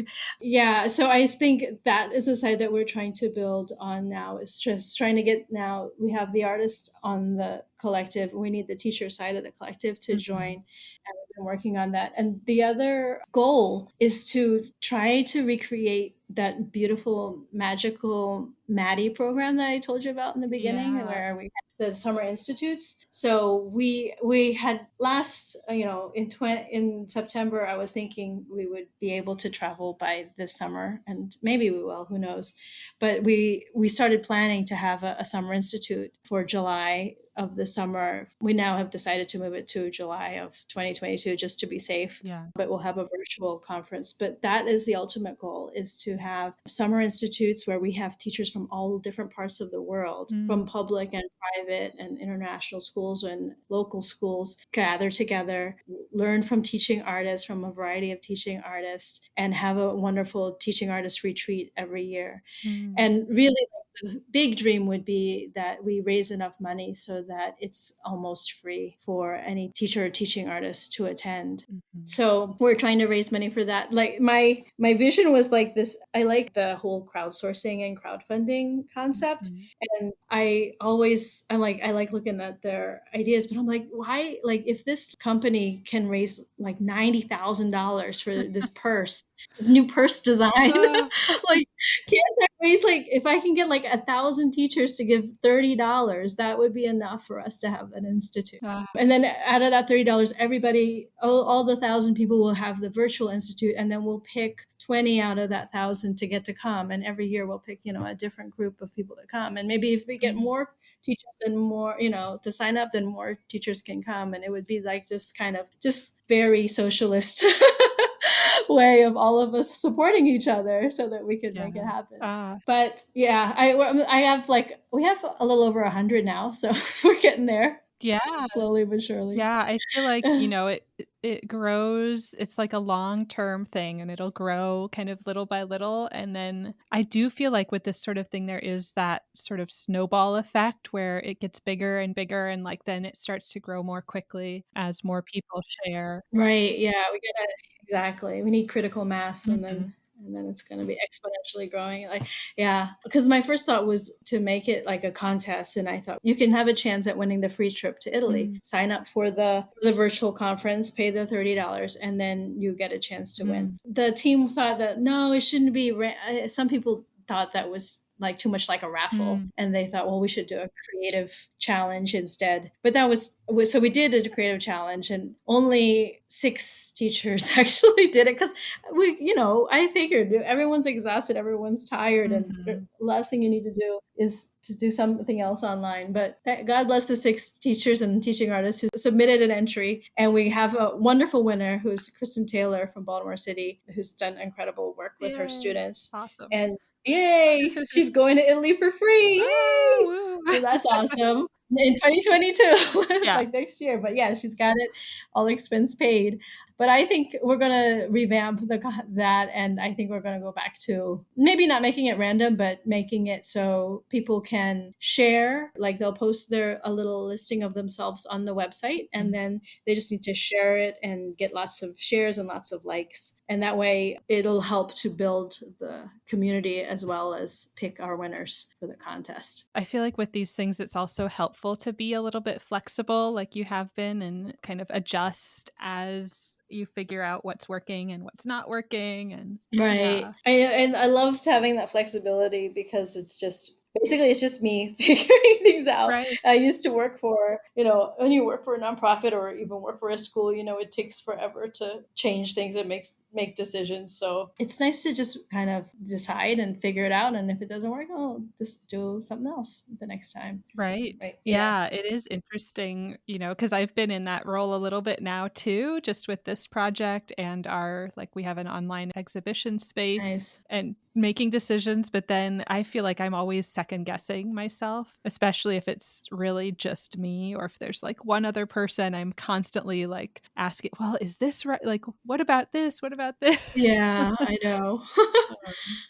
I think that is the side that we're trying to build on now. It's just trying to get, now we have the artists on the collective. We need the teacher side of the collective to join. And we've been working on that. And the other goal is to try to recreate that beautiful, magical Maddie program that I told you about in the beginning, Yeah. where we had the summer institutes. So we had last, in September, I was thinking we would be able to travel by this summer, and maybe we will, who knows. But we started planning to have a summer institute for July of the summer. We now have decided to move it to July of 2022 just to be safe, Yeah. but we'll have a virtual conference. But that is the ultimate goal, is to have summer institutes where we have teachers from all different parts of the world, from public and private and international schools and local schools, gather together, learn from teaching artists, from a variety of teaching artists, and have a wonderful teaching artist retreat every year. Mm. And really, the big dream would be that we raise enough money so that it's almost free for any teacher or teaching artist to attend. Mhm. So we're trying to raise money for that. Like my vision was like this. I like the whole crowdsourcing and crowdfunding concept. Mhm. And I like looking at their ideas, but I'm like, why? Like, if this company can raise like $90,000 for this new purse design, Ah, like, can't I raise, like, if I can get like 1,000 teachers to give $30, that would be enough for us to have an institute. ah, And then out of that $30, everybody, all the 1,000 people will have the virtual institute, and then we'll pick 20 out of that 1,000 to get to come. And every year we'll pick, a different group of people to come. And maybe if we get mm. more teachers and more, to sign up, then more teachers can come. And it would be like this kind of just very socialist way of all of us supporting each other so that we could Yeah. make it happen. Ah, But yeah, I have like, we have a little over 100 now, so we're getting there yeah. slowly but surely. Yeah, I feel like, it grows. It's like a long-term thing, and it'll grow kind of little by little, and then I do feel like with this sort of thing, there is that sort of snowball effect where it gets bigger and bigger, and, like, then it starts to grow more quickly as more people share. Right, yeah, we gotta exactly. We need critical mass, and Mhm. then it's gonna be exponentially growing, like, yeah. Because my first thought was to make it like a contest, and I thought, you can have a chance at winning the free trip to Italy. Mm, Sign up for the virtual conference, pay the $30, and then you get a chance to win. mm, The team thought that, no, it shouldn't be some people thought that was, like, too much like a raffle, mm, and they thought, well, we should do a creative challenge instead. But that was so we did a creative challenge, and only 6 teachers actually did it, because I figured everyone's exhausted, everyone's tired, and the mhm. last thing you need to do is to do something else online. But God bless the 6 teachers and teaching artists who submitted an entry, and we have a wonderful winner who's Kristen Taylor from Baltimore City, who's done incredible work with her Yay. students. Awesome. And yay, she's going to Italy for free. Oh, Yay! woo. So that's awesome. In 2022, Yeah. like next year. But yeah, she's got it all expense paid. But I think we're gonna revamp that, and I think we're gonna go back to maybe not making it random, but making it so people can share. Like, they'll post a little listing of themselves on the website, and Mm. then they just need to share it and get lots of shares and lots of likes. And that way, it'll help to build the community as well as pick our winners for the contest. I feel like with these things, it's also helpful to be a little bit flexible, like you have been, and kind of adjust as you figure out what's working and what's not working. And Right. yeah, And I loved having that flexibility, because it's just me figuring things out. right. I used to work for, when you work for a nonprofit or even work for a school, it takes forever to change things and make decisions. So it's nice to just kind of decide and figure it out. And if it doesn't work, I'll just do something else the next time. Right. Right. Yeah. Yeah, it is interesting, because I've been in that role a little bit now too, just with this project and we have an online exhibition space Nice. and making decisions. But then I feel like I'm always second guessing myself, especially if it's really just me or if there's like one other person. I'm constantly like asking, well, is this right? Like, what about this? What about this? Yeah, I know.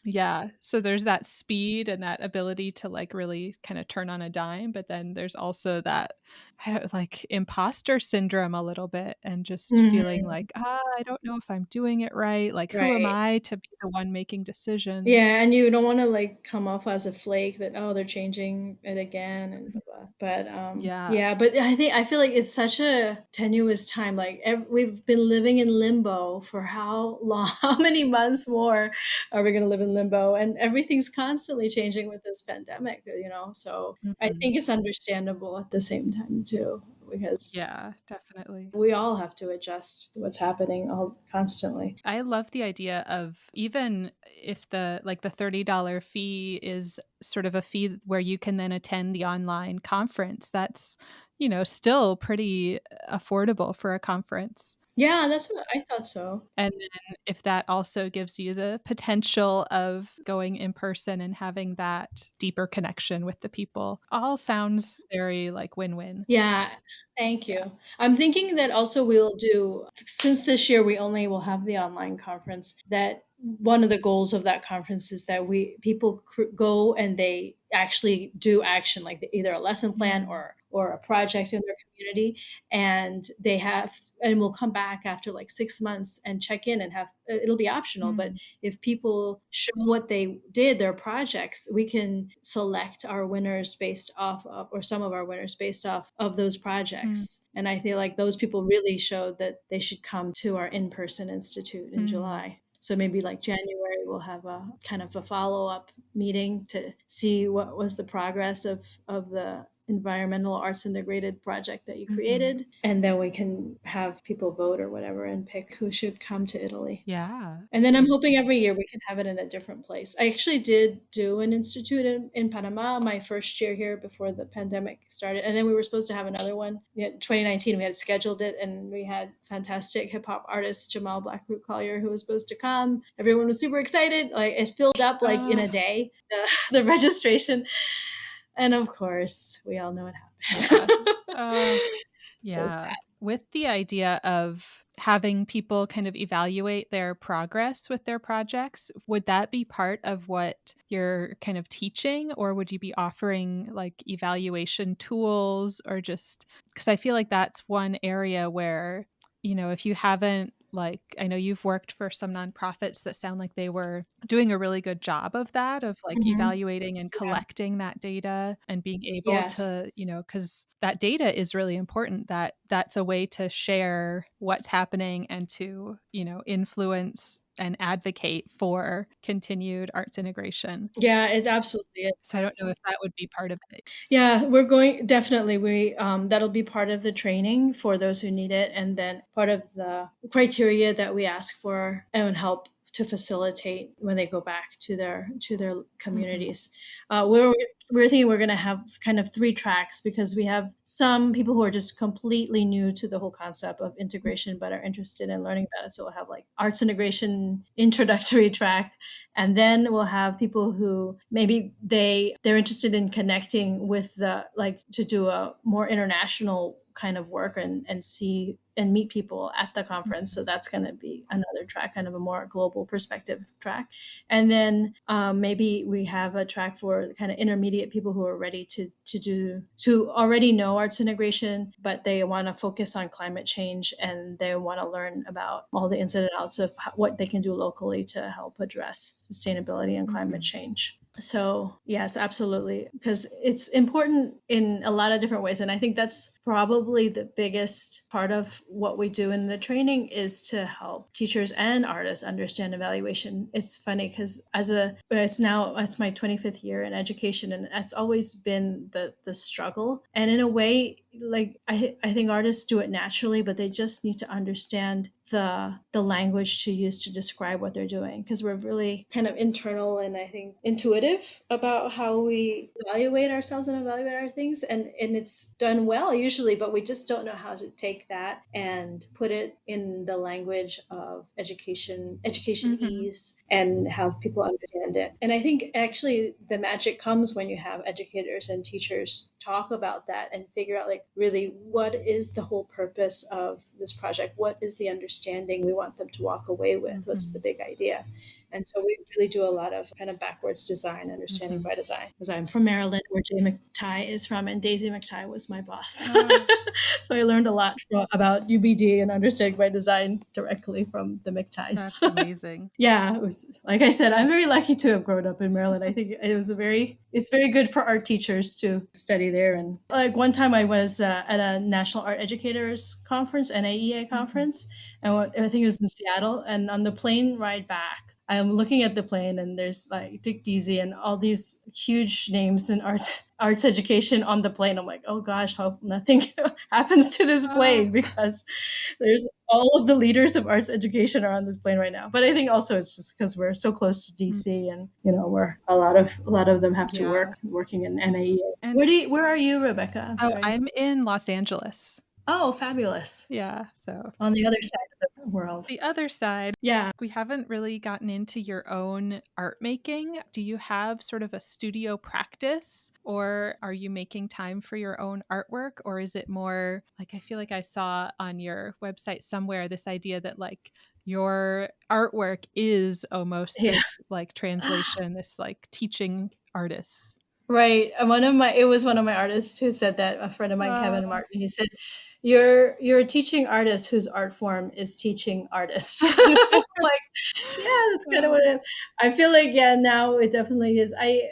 Yeah, so there's that speed and that ability to, like, really kinda turn on a dime, but then there's also that I don't like imposter syndrome a little bit and just feeling Mhm. like, I don't know if I'm doing it right. Like, who am Right. I to be the one making decisions? Yeah, and you don't wanna, like, come off as a flake that, "Oh, they're changing it again," and Mhm. blah, blah. But, Yeah. yeah, but I feel like it's such a tenuous time, like, we've been living in limbo for how long? How many months more are we gonna live in limbo? And everything's constantly changing with this pandemic, so I Mhm. think it's understandable at the same time too, because Yeah, definitely. we all have to adjust to what's happening all constantly. I love the idea of even if the $30 fee is sort of a fee where you can then attend the online conference. That's, still pretty affordable for a conference. Yeah, that's what I thought so. And then if that also gives you the potential of going in person and having that deeper connection with the people, all sounds very like win-win. Yeah, thank Yeah. you. I'm thinking that also we'll do, since this year we only will have the online conference, that one of the goals of that conference is that people go and they actually do action, like either a lesson plan Mm, or a project in their community, and and we'll come back after like 6 months and check in and have, it'll be optional, but mm, if people show what they did, their projects, we can select our winners based off of, or some of our winners based off of those mm, projects. And I feel like those people really showed that they should come to our in person institute in mm, July. So maybe like January, we'll have a kind of a follow up meeting to see what was the progress of the environmental arts integrated project that you mhm. created. And then we can have people vote or whatever and pick who should come to Italy. Yeah. And then I'm hoping every year we can have it in a different place. I actually did do an institute in Panama my first year here before the pandemic started. And then we were supposed to have another one. 2019, we had scheduled it and we had fantastic hip hop artist Jamal Blackroot Collier who was supposed to come. Everyone was super excited. Like it filled up like in Uh, a day, the registration. And of course, we all know what yeah. happened. Uh, So yeah. sad. With the idea of having people kind of evaluate their progress with their projects, would that be part of what you're kind of teaching, or would you be offering like evaluation tools or just because I feel like that's one area where, if you haven't like I know you've worked for some nonprofits that sound like they were doing a really good job of that, of like Mhm. evaluating and Yeah. collecting that data and being able Yes. to, because that data is really important. That's a way to share what's happening and to, influence and advocate for continued arts integration. Yeah, it absolutely is. So I don't know if that would be part of it. Yeah, we're going definitely we that'll be part of the training for those who need it, and then part of the criteria that we ask for and help to facilitate when they go back to their Mhm. communities. We're thinking we're going to have kind of three tracks because we have some people who are just completely new to the whole concept of integration but are interested in learning about it. So we'll have like arts integration introductory track, and then we'll have people who maybe they're interested in connecting with the, like, to do a more international kind of work and see and meet people at the conference. So Mhm. that's going to be another track, kind of a more global perspective track. And then maybe we have a track for kind of intermediate people who are ready to already know arts integration, but they want to focus on climate change and they want to learn about all the ins and outs of what they can do locally to help address sustainability and climate Mhm. change. So, yes, absolutely. Because it's important in a lot of different ways. And I think that's probably the biggest part of what we do in the training is to help teachers and artists understand evaluation. It's funny because it's my 25th year in education, and that's always been the struggle. And in a way, like I think artists do it naturally, but they just need to understand the language to use to describe what they're doing because we're really kind of internal and I think intuitive about how we evaluate ourselves and evaluate our things, and it's done well usually, but we just don't know how to take that and put it in the language of education Mhm. ease and have people understand it. And I think actually the magic comes when you have educators and teachers talk about that and figure out like really what is the whole purpose of this project, what is the understanding we want them to walk away with, what's the Mhm. big idea. And so we really do a lot of kind of backwards design, understanding Mm-hmm. by design. Because I'm from Maryland, where Jay McTighe is from, and Daisy McTighe was my boss. Oh, So I learned a lot about UBD and understanding by design directly from the McTighes. that's amazing. Yeah, it was, like I said, I'm very lucky to have grown up in Maryland. I think it's very good for art teachers to study there. And like one time I was at a National Art Educators Conference, NAEA Mm-hmm. conference, and I think it was in Seattle. And on the plane ride back, I'm looking at the plane, and there's like Dick Deasy and all these huge names in arts education on the plane. I'm like, oh gosh, hope nothing happens to this Oh, plane, because there's all of the leaders of arts education are on this plane right now. But I think also it's just because we're so close to mm, DC, and we're a lot of them have to yeah. working in NAEA. And Where are you, Rebecca? I'm oh, sorry. I'm in Los Angeles. Oh, fabulous. Yeah, so On the other side of the world. the other side, Yeah. we haven't really gotten into your own art making. Do you have sort of a studio practice, or are you making time for your own artwork? Or is it more like, I feel like I saw on your website somewhere this idea that like your artwork is almost Yeah. this like translation, this like teaching artist? Right. It was one of my artists who said that, a friend of mine, Kevin Oh. Martin. He said, you're a teaching artist whose art form is teaching artists. Like, yeah, that's kind of what it is. I feel like, yeah, now it definitely is. I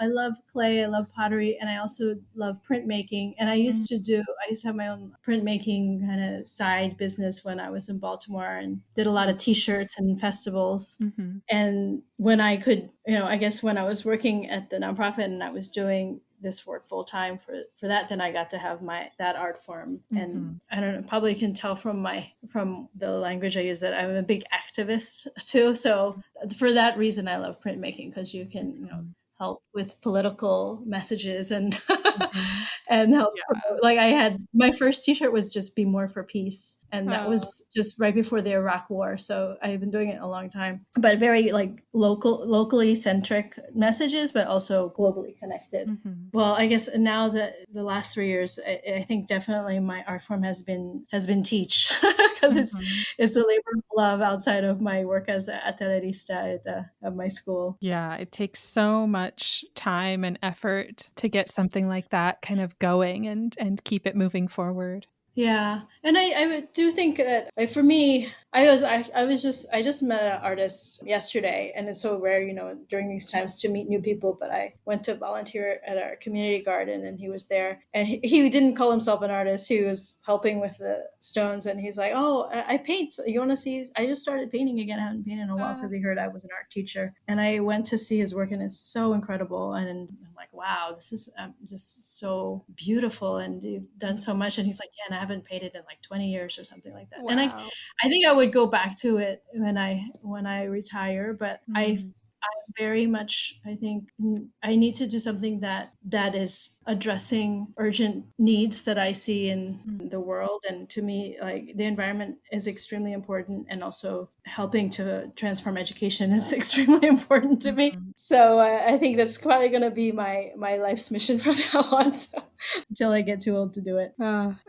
love clay, I love pottery, and I also love printmaking. And I used to have my own printmaking kind of side business when I was in Baltimore, and did a lot of t-shirts and festivals. Mm-hmm. And when I could, I guess when I was working at the nonprofit and I was doing this work full time for that, then I got to have that art form. Mm-hmm. And I don't know, probably can tell from the language I use that I'm a big activist too. So for that reason, I love printmaking, because you can, help with political messages, and Mm-hmm. and help Yeah. promote. Like, I had my first T-shirt was just "Be More for Peace," and that Oh. was just right before the Iraq War. So I've been doing it a long time, but very like locally centric messages, but also globally connected. Mm-hmm. Well, I guess now that the last 3 years, I think definitely my art form has been teach, because Mm-hmm. it's a labor of love outside of my work as a atelierista at my school. Yeah, it takes so much time and effort to get something like that kind of going and keep it moving forward. Yeah, and do think that, like, for me, I just met an artist yesterday, and it's so rare, during these times to meet new people. But I went to volunteer at our community garden, and he was there, and he didn't call himself an artist. He was helping with the stones, and he's like, "Oh, I paint. You want to see? I just started painting again. I haven't painted in a while," Uh, because he heard I was an art teacher, and I went to see his work, and it's so incredible. And I'm like, "Wow, this is just so beautiful, and you've done so much." And he's like, "Yeah, and I haven't painted in like 20 years or something like that." And wow. I think I would go back to it when I retire, but Mm, very much, I think, I need to do something that is addressing urgent needs that I see in mm, the world. And to me, like, the environment is extremely important, and also helping to transform education is extremely important to me. mhm. So I think that's probably going to be my life's mission from now on. So, until I get too old to do it.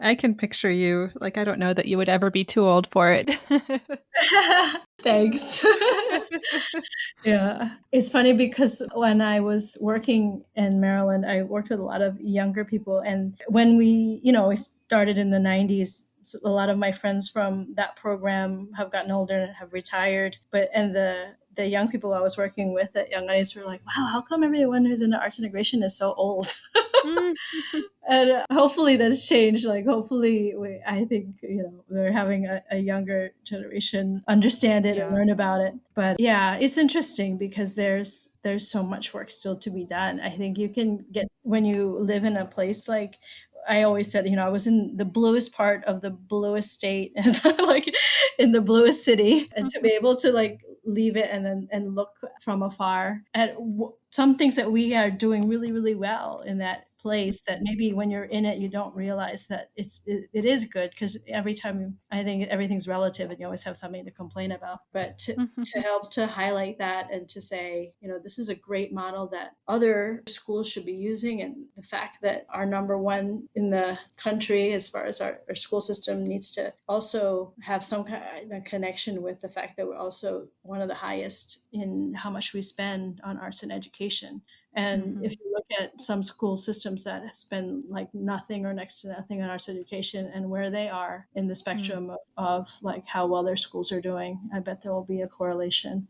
I can picture you. Like, I don't know that you would ever be too old for it. Thanks. Yeah. It's funny because when I was working in Maryland, I worked with a lot of younger people. And when we started in the 90s, a lot of my friends from that program have gotten older and have retired. And the young people I was working with at Young Artists were like, wow, how come everyone who's into arts integration is so old? Mm. And hopefully that's changed. Like, hopefully I think we're having a younger generation understand it and Yeah. learn about it. But yeah, it's interesting because there's so much work still to be done. I think you can get, when you live in a place like, I always said, I was in the bluest part of the bluest state, and like in the bluest city, and to be able to like leave it and then look from afar at some things that we are doing really, really well in that place that maybe when you're in it, you don't realize that it is good, because every time I think everything's relative and you always have something to complain about. But to help to highlight that and to say, this is a great model that other schools should be using. And the fact that our number one in the country as far as our school system needs to also have some kind of connection with the fact that we're also one of the highest in how much we spend on arts and education. And if you look at some school systems that spend like nothing or next to nothing on arts education and where they are in the spectrum of like how well their schools are doing, I bet there will be a correlation.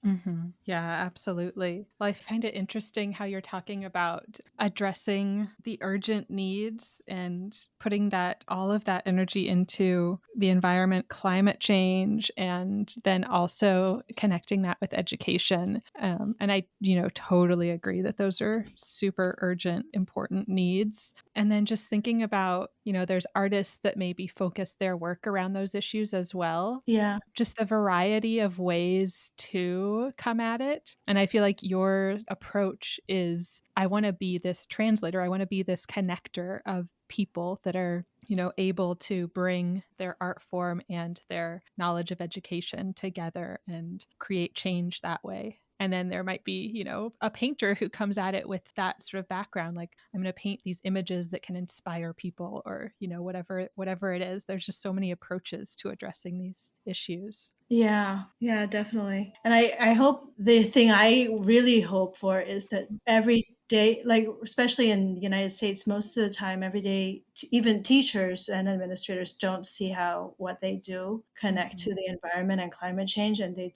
Yeah, absolutely. Well, I find it interesting how you're talking about addressing the urgent needs and putting all of that energy into the environment, climate change, and then also connecting that with education. And I, totally agree that those are super urgent, important needs. And then just thinking about, there's artists that maybe focus their work around those issues as well. Yeah. Just the variety of ways to come at it. And I feel like your approach is, I want to be this translator. I want to be this connector of people that are, able to bring their art form and their knowledge of education together and create change that way. And then there might be, a painter who comes at it with that sort of background, like I'm going to paint these images that can inspire people, or, whatever it is. There's just so many approaches to addressing these issues. Yeah, definitely. And I hope, the thing I really hope for is that every day, like especially in the United States, most of the time, every day, even teachers and administrators don't see how what they do connect to the environment and climate change, and they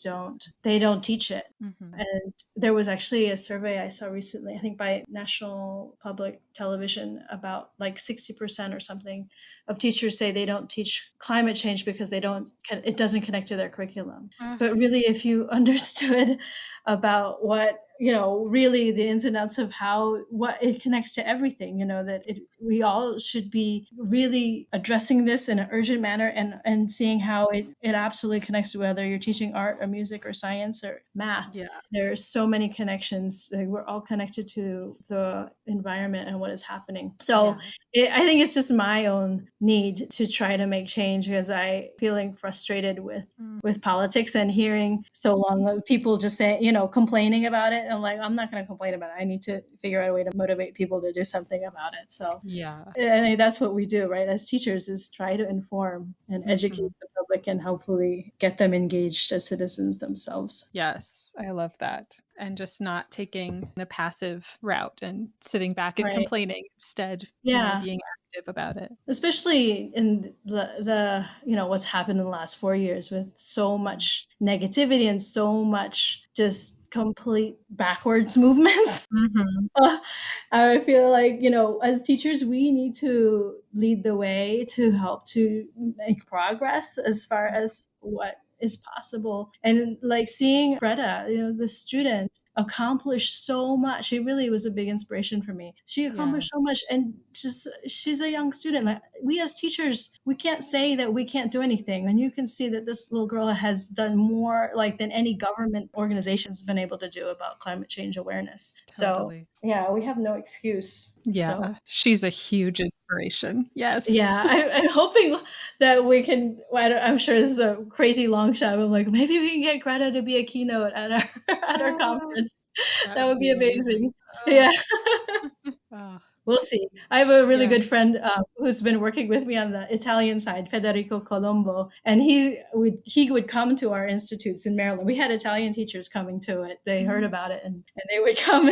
don't teach it. And there was actually a survey I saw recently, I think by National Public Television, about like 60% or something of teachers say they don't teach climate change because it doesn't connect to their curriculum. But really, if you understood about what, really the ins and outs of what it connects to everything, that we all should be really addressing this in an urgent manner, and seeing how it absolutely connects to whether you're teaching art or music or science or math. Yeah. There's so many connections. Like, we're all connected to the environment and what is happening. So I think it's just my own need to try to make change, because I feeling frustrated with politics and hearing so long of people just say, complaining about it. And I'm like, I'm not going to complain about it. I need to figure out a way to motivate people to do something about it. So and that's what we do, right, as teachers, is try to inform and educate the public and hopefully get them engaged as citizens themselves. Yes, I love that. And just not taking the passive route and sitting back and Right. complaining. Instead, Yeah. being active about it. Especially in the what's happened in the last 4 years, with so much negativity and so much just complete backwards movements. I feel like, as teachers, we need to lead the way to help to make progress as far as what is possible. And like seeing Greta, the student, accomplish so much. She really was a big inspiration for me. She accomplished so much, and just she's a young student. Like, we as teachers, we can't say that we can't do anything. And you can see that this little girl has done more like than any government organization has been able to do about climate change awareness. Totally. So yeah, we have no excuse. Yeah, So she's a huge inspiration. Yes. yeah, I'm hoping that we can. I'm sure this is a crazy long shot. But I'm like, maybe we can get Greta to be a keynote at our at our conference. That That would would be be amazing. amazing. Yeah. Oh, We'll see. I have a really yeah. good friend who's been working with me on the Italian side, Federico Colombo, and he would come to our institutes in Maryland. We had Italian teachers coming to it. They heard about it, and they would come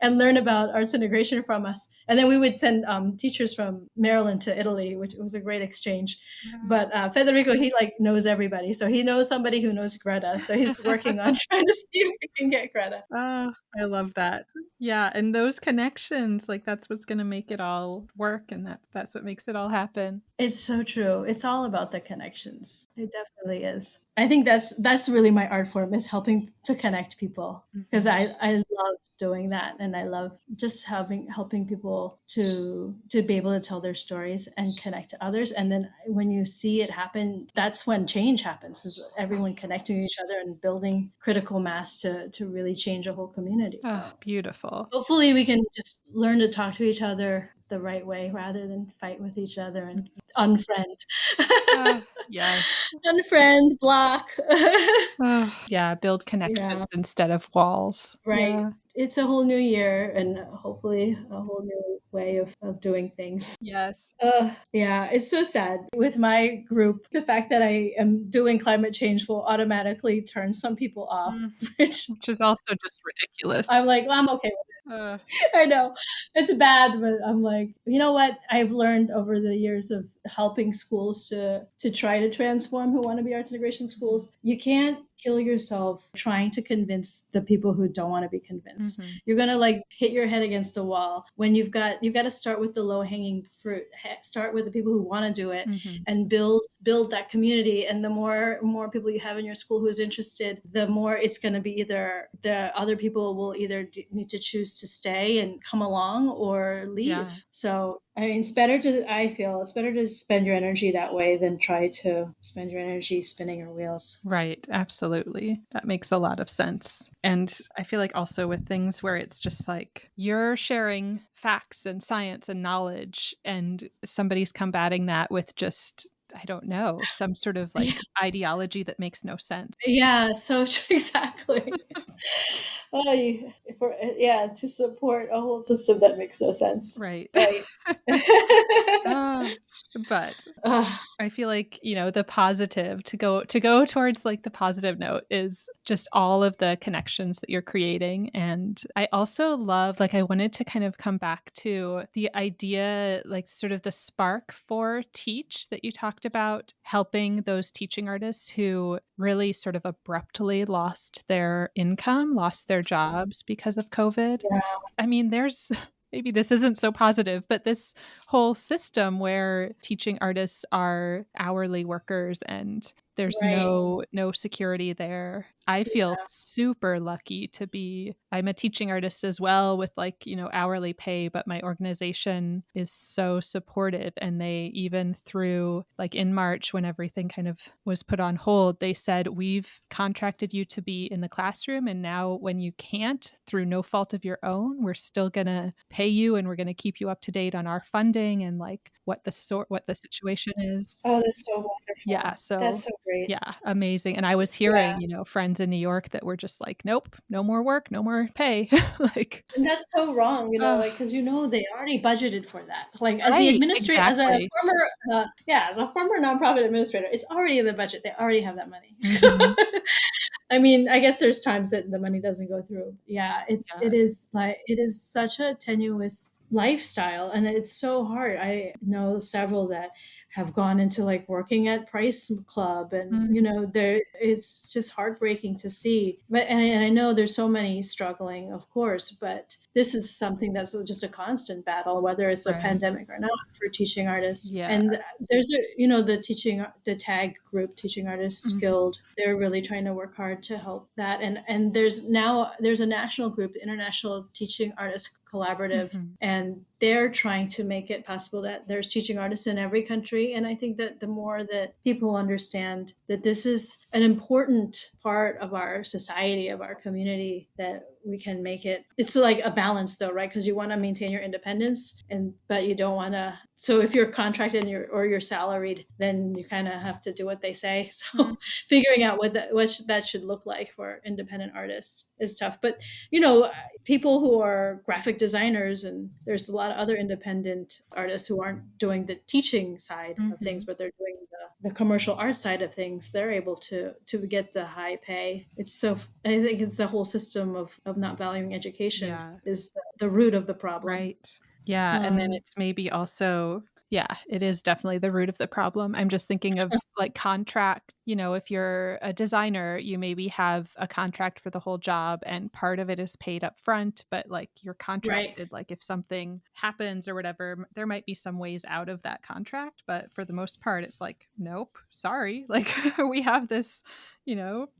and learn about arts integration from us. And then we would send teachers from Maryland to Italy, which was a great exchange. But Federico, he like knows everybody, so he knows somebody who knows Greta. So he's working on trying to see if we can get Greta. Oh, I love that. Yeah, and those connections, like that's what's going to make it all work, and that's what makes it all happen. It's so true. It's all about the connections. It definitely is. I think that's really my art form, is helping to connect people, because I love doing that, and I love just helping people to be able to tell their stories and connect to others. And then when you see it happen, that's when change happens, is everyone connecting with each other and building critical mass to really change a whole community. Oh, beautiful. Hopefully we can just learn to talk to each other the right way rather than fight with each other and unfriend. Yes. Unfriend, block. Yeah, build Yeah, connections instead of walls. right. Yeah. It's a whole new year and hopefully a whole new way of doing things. Yes. Yeah, it's so sad. With my group, the fact that I am doing climate change will automatically turn some people off, Mm, which which is also just ridiculous. I'm like, well, I'm okay. Uh, I know it's bad, but I'm like, you know what? I've learned over the years of helping schools to try to transform who want to be arts integration schools. You can't kill yourself trying to convince the people who don't want to be convinced. mhm, You're gonna like hit your head against the wall when you've got to start with the low hanging fruit. Start with the people who want to do it mhm. and build that community. And the more people you have in your school who's interested, the more it's going to be either the other people will either need to choose to stay and come along or Yeah. leave. So I mean, I feel it's better to spend your energy that way than try to spend your energy spinning your wheels. Right, absolutely. That makes a lot of sense. And I feel like also with things where it's just like you're sharing facts and science and knowledge, and somebody's combating that with just, I don't know, some sort of Yeah, like ideology that makes no sense. yeah, so true, exactly. Oh, yeah, to support a whole system that makes no sense. Right. Right. Ah, but Ugh, I feel like, the positive to go towards like the positive note is just all of the connections that you're creating. And I also love, like, I wanted to kind of come back to the idea, like sort of the spark for Teach that you talked about, helping those teaching artists who really sort of abruptly lost their income, lost their jobs because of COVID. yeah, I mean, there's maybe this isn't so positive, but this whole system where teaching artists are hourly workers and there's right. no security there. I feel super lucky to be I'm a teaching artist as well with like, hourly pay, but my organization is so supportive, and they even through like in March when everything kind of was put on hold, they said we've contracted you to be in the classroom, and now when you can't through no fault of your own, we're still going to pay you, and we're going to keep you up to date on our funding and like what the situation is. Oh, that's so Yeah, wonderful. so That's so great. yeah, amazing, and I was Yeah. hearing, friends in New York that were just like, "Nope, no more work, no more pay." Like, And that's so wrong, ugh, like, because they already budgeted for that. Like, as the right, administrator, as a exactly. former, yeah, as a former nonprofit administrator, it's already in the budget. They already have that money. Mhm. I mean, I guess there's times that the money doesn't go through. Yeah, Yeah. it is such a tenuous lifestyle and it's so hard. I know several that have gone into like working at Price Club and Mm, there it's just heartbreaking to see. But and I know there's so many struggling, of course, but this is something that's just a constant battle, whether it's a right. pandemic or not for teaching artists. Yeah. And there's the tag group Teaching Artists Mhm, Guild, they're really trying to work hard to help that. And there's a national group, the International Teaching Artists Collaborative, mhm. and they're trying to make it possible that there's teaching artists in every country. And I think that the more that people understand that this is an important part of our society, of our community, that we can make it. It's like a balance though, right? Because you want to maintain your independence, but you don't want to. So if you're contracted or you're salaried, then you kind of have to do what they say. Mm, So figuring out what that should look like for independent artists is tough. But people who are graphic designers, and there's a lot of other independent artists who aren't doing the teaching side of things, mhm. but they're doing the commercial art side of things. They're able to get the high pay. I think it's the whole system of not valuing education Yeah. is the root of the problem. Right. Yeah, and then um it's maybe also yeah, it is definitely the root of the problem. I'm just thinking of, like, contract, if you're a designer, you maybe have a contract for the whole job and part of it is paid up front, but, like, you're right. contracted, like, if something happens or whatever, there might be some ways out of that contract, but for the most part, it's like, "Nope, sorry." Like, we have this,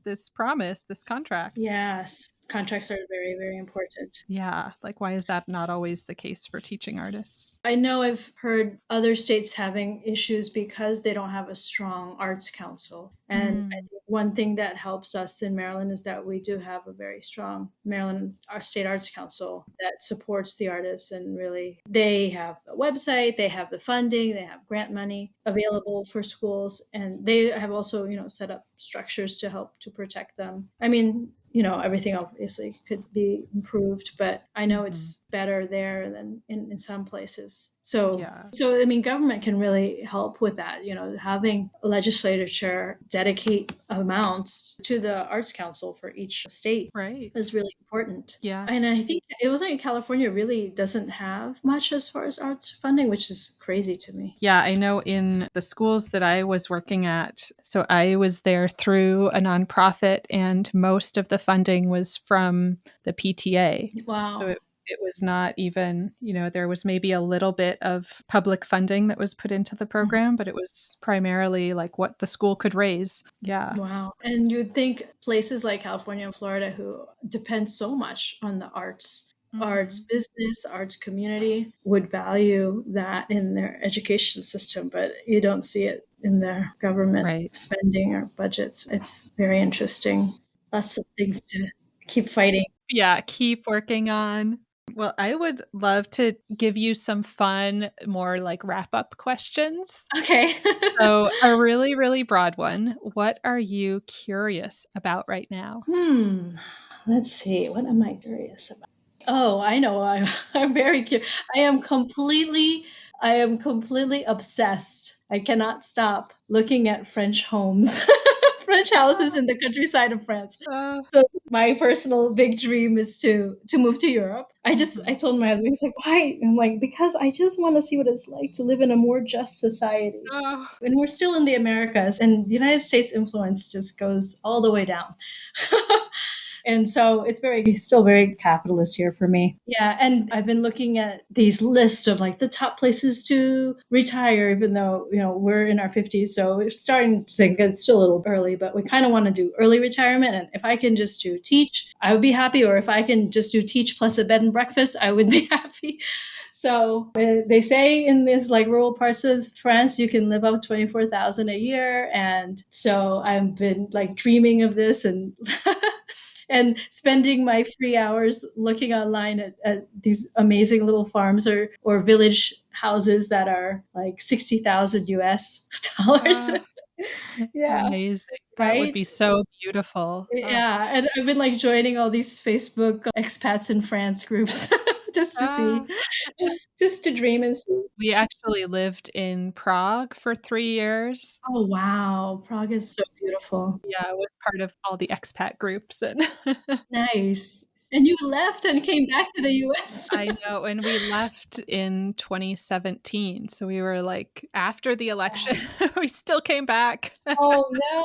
this promise, this contract. Yes, contracts are very, very important. Yeah, like, why is that not always the case for teaching artists? I know I've heard other states having issues because they don't have a strong strong arts council. And I think one thing that helps us in Maryland is that we do have a very strong Maryland our State Arts Council that supports the artists, and really they have a website, they have the funding, they have grant money available for schools, and they have also, set up structures to help to protect them. I mean, everything obviously could be improved, but I know it's better there than in some places. So, I mean, government can really help with that, having a legislature dedicate amounts to the Arts Council for each state is really important. Yeah. And I think it was like California really doesn't have much as far as arts funding, which is crazy to me. Yeah, I know in the schools that I was working at, so I was there through a nonprofit, and most of the funding was from the PTA. Wow. So it was not even, there was maybe a little bit of public funding that was put into the program, but it was primarily like what the school could raise. Yeah. Wow. And you'd think places like California and Florida, who depend so much on the arts business, arts community, would value that in their education system, but you don't see it in their government spending or budgets. It's very interesting. Lots of things to keep fighting. Yeah, keep working on. Well, I would love to give you some fun, more like wrap-up questions. Okay. So a really, really broad one. What are you curious about right now? Let's see. What am I curious about? Oh, I know. I'm very curious. I am completely obsessed. I cannot stop looking at French homes, French houses in the countryside of France. So my personal big dream is to move to Europe. I told my husband, he's like, why? I'm like, because I just want to see what it's like to live in a more just society. And we're still in the Americas, and the United States influence just goes all the way down. And so it's still very capitalist here for me. Yeah. And I've been looking at these lists of like the top places to retire, even though, we're in our 50s. So we're starting to think it's still a little early, but we kind of want to do early retirement. And if I can just do teach, I would be happy. Or if I can just do teach plus a bed and breakfast, I would be happy. So they say in these like rural parts of France, you can live up 24,000 a year. And so I've been like dreaming of this and and spending my free hours looking online at these amazing little farms or village houses that are like 60,000 US dollars. Yeah. Amazing. That would be so beautiful. Yeah. And I've been like joining all these Facebook expats in France groups just to see, just to dream and see. We actually lived in Prague for 3 years. Oh, wow. Prague is so beautiful. Yeah, I was part of all the expat groups. And Nice. And you left and came back to the US. I know, and we left in 2017, so we were, like, after the election, we still came back. Oh, no.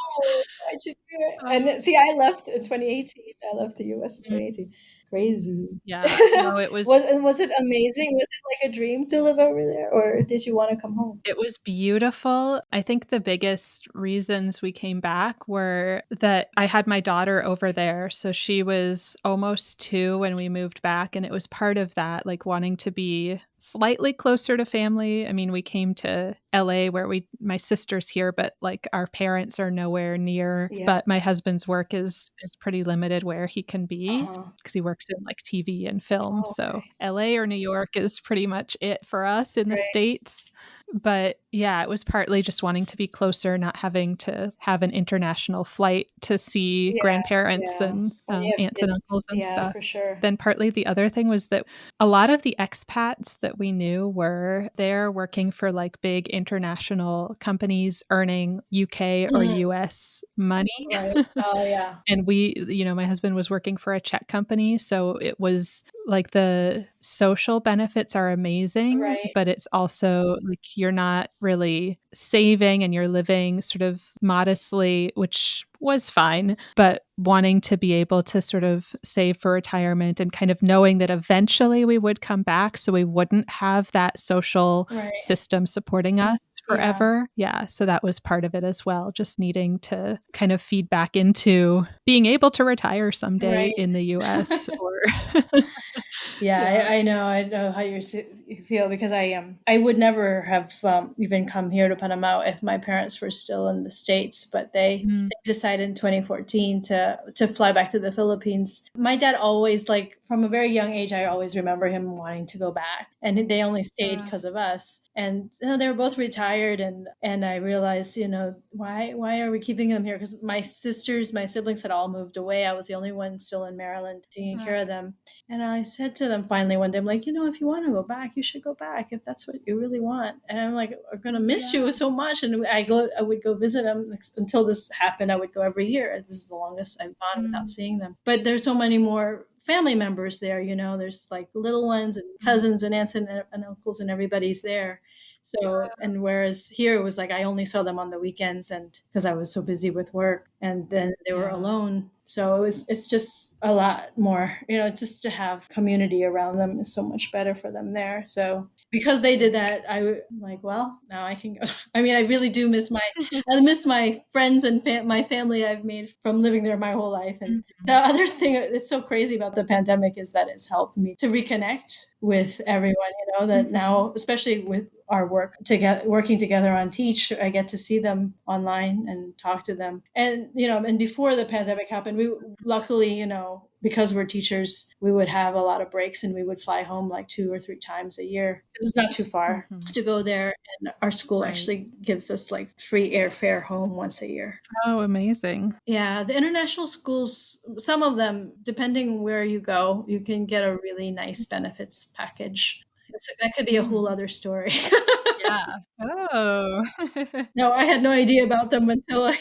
Why'd you do it? And see, I left in 2018. I left the US in 2018. Crazy. Yeah. No, it was Was it amazing? Was it like a dream to live over there, or did you wanna come home? It was beautiful. I think the biggest reasons we came back were that I had my daughter over there. So she was almost 2 when we moved back. And it was part of that, like wanting to be slightly closer to family. I mean, we came to LA where my sister's here, but like our parents are nowhere near. Yeah. But my husband's work is pretty limited where he can be because he works in like TV and film. Oh, So okay. LA or New York is pretty much it for us in the States. But yeah, it was partly just wanting to be closer, not having to have an international flight to see grandparents and aunts and uncles and stuff. For sure. Then partly the other thing was that a lot of the expats that we knew were there working for like big international companies earning UK or US money. Right. Oh, yeah. And my husband was working for a Czech company. So it was like the social benefits are amazing, but it's also like you're not really saving and you're living sort of modestly, which was fine, but wanting to be able to sort of save for retirement and kind of knowing that eventually we would come back so we wouldn't have that social system supporting us forever. Yeah. So that was part of it as well, just needing to kind of feed back into being able to retire someday in the US or I know how you feel because I would never have even come here to Panama if my parents were still in the States, but Mm, they decided in 2014 to fly back to the Philippines. My dad always, like, from a very young age, I always remember him wanting to go back, and they only stayed uh, because of us. And they were both retired, and I realized, why are we keeping them here? Because my siblings had all moved away. I was the only one still in Maryland taking uh, care of them. And I said to them finally one day, I'm like, if you want to go back, you should go back if that's what you really want. And I'm like, we're gonna miss yeah. you so much. And I would go visit them until this happened. I would go every year. This is the longest I've gone without Mm, seeing them. But there's so many more family members there. There's like little ones and mm, cousins and aunts and uncles, and everybody's there. So, and whereas here it was like I only saw them on the weekends, and because I was so busy with work, and then they were yeah. alone. So it's just a lot more, just to have community around them is so much better for them there. So because they did that, I'm like, well, now I can go. I mean, I really do I miss my friends and my family I've made from living there my whole life. And the Mhm. other thing that's so crazy about the pandemic is that it's helped me to reconnect with everyone, that Mhm. now, especially with our work together, working together on Teach, I get to see them online and talk to them. And, and before the pandemic happened, we luckily, because we're teachers, we would have a lot of breaks and we would fly home like 2 or 3 times a year. It's not too far Mhm. to go there. And our school Right. actually gives us like free airfare home once a year. Oh, amazing. Yeah, the international schools, some of them, depending where you go, you can get a really nice benefits package. That could be a whole Mm, other story. yeah. Oh. No, I had no idea about them until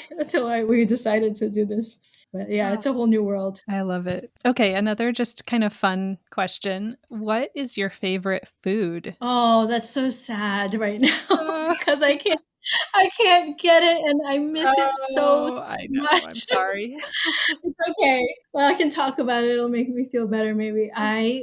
we decided to do this. But yeah, Oh, it's a whole new world. I love it. Okay, another just kind of fun question. What is your favorite food? Oh, that's so sad right now Uh, because I can't get it and I miss it so oh, I know, I'm much. sorry. It's okay. Well, I can talk about it. It'll make me feel better maybe.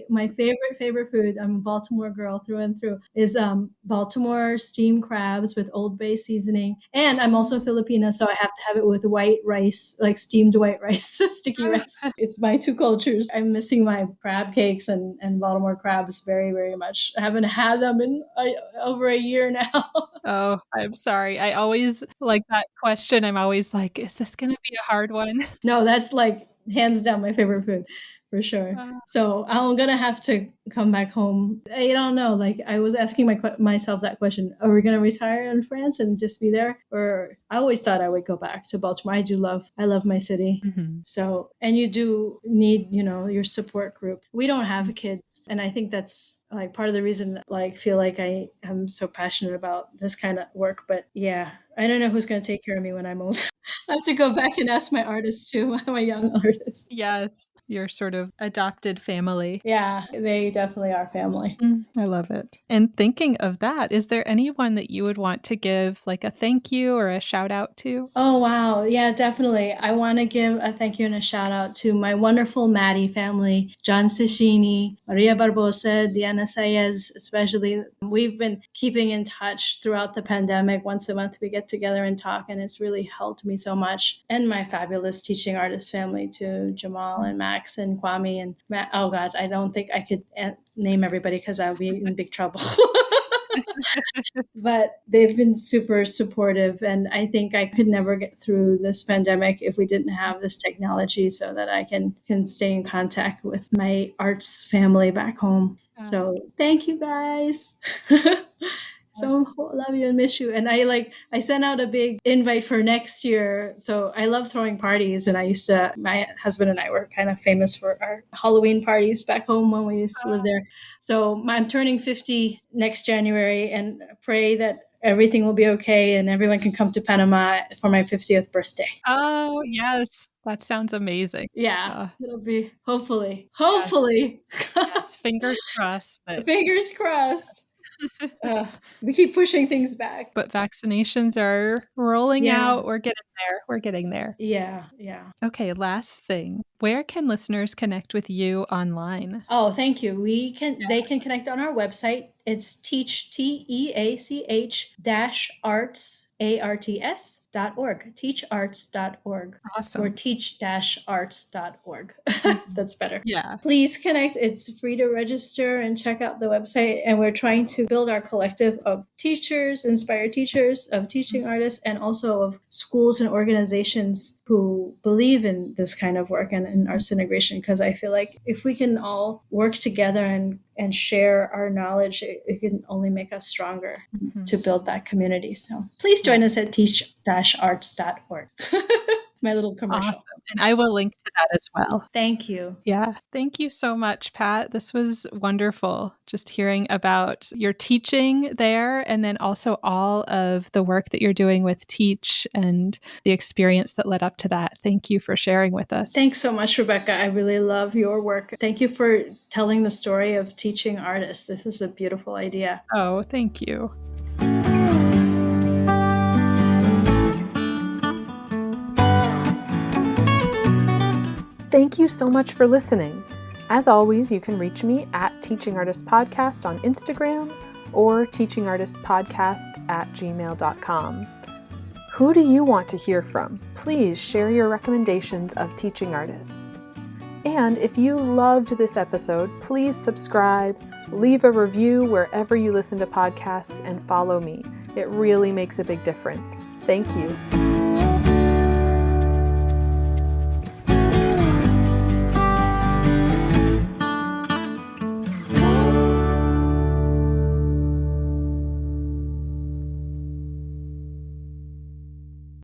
My favorite food, I'm a Baltimore girl through and through, is Baltimore steamed crabs with Old Bay seasoning. And I'm also Mm. Filipina, so I have to have it with white rice, like steamed white rice, sticky rice. It's my two cultures. I'm missing my crab cakes and Baltimore crabs very, very much. I haven't had them in over a year now. Oh, I'm sorry. I always like that question. I'm always like, "Is this gonna be a hard one?" No, that's like hands down my favorite food for sure. Uh, So I'm gonna have to come back home. I don't know. Like I was asking myself that question: Are we gonna retire in France and just be there? Or I always thought I would go back to Baltimore. I love my city. mhm, So, and you do need, your support group. We don't mm. have kids, and I think that's like part of the reason, like, feel like I am so passionate about this kind of work. But yeah, I don't know who's gonna take care of me when I'm old. I have to go back and ask my artists too, my young artists. Yes, your sort of adopted family. Yeah, they definitely are family. I love it. And thinking of that, is there anyone that you would want to give, like, a thank you or a shout out to? Oh, wow. Yeah, definitely. I want to give a thank you and a shout out to my wonderful Maddie family, John Cicchini, Maria Barbosa, Diana Saez, especially. We've been keeping in touch throughout the pandemic. Once a month, we get together and talk, and it's really helped me so much. And my fabulous teaching artist family, too, Jamal and Max and Kwame and Matt. Oh, God, I don't think I could name everybody because I would be in big trouble. But they've been super supportive, and I think I could never get through this pandemic if we didn't have this technology so that I can stay in contact with my arts family back home. Oh, So thank you guys. yes. So love you and miss you. And I sent out a big invite for next year. So I love throwing parties, and my husband and I were kind of famous for our Halloween parties back home when we used to live there. So I'm turning 50 next January, and pray that everything will be okay and everyone can come to Panama for my 50th birthday. Oh, yes. That sounds amazing. Yeah, Uh, it'll be hopefully, yes, hopefully. yes, fingers crossed that Fingers crossed. We keep pushing things back. but vaccinations are rolling Yeah, out. We're getting there. We're getting there. yeah, yeah. Okay, last thing. Where can listeners connect with you online? Oh, thank you. Yeah. They can connect on our website, It's teach, TEACH dash arts, ARTS.org, teacharts.org, or Awesome. teach-arts.org. That's better. Yeah. Please connect. It's free to register and check out the website. And we're trying to build our collective of teachers, inspired teachers, of teaching artists, and also of schools and organizations who believe in this kind of work and in arts integration. Because I feel like if we can all work together and share our knowledge, it can only make us stronger to build that community. So please join us at teach-arts.org. My little commercial. Awesome. And I will link to that as well. Thank you. Yeah. Thank you so much, Pat. This was wonderful. Just hearing about your teaching there and then also all of the work that you're doing with Teach and the experience that led up to that. Thank you for sharing with us. Thanks so much, Rebecca. I really love your work. Thank you for telling the story of teaching artists. This is a beautiful idea. Oh, thank you. Thank you so much for listening. As always, you can reach me at Teaching Artist Podcast on Instagram or teachingartistpodcast@gmail.com. Who do you want to hear from? Please share your recommendations of teaching artists. And if you loved this episode, please subscribe, leave a review wherever you listen to podcasts, and follow me. It really makes a big difference. Thank you.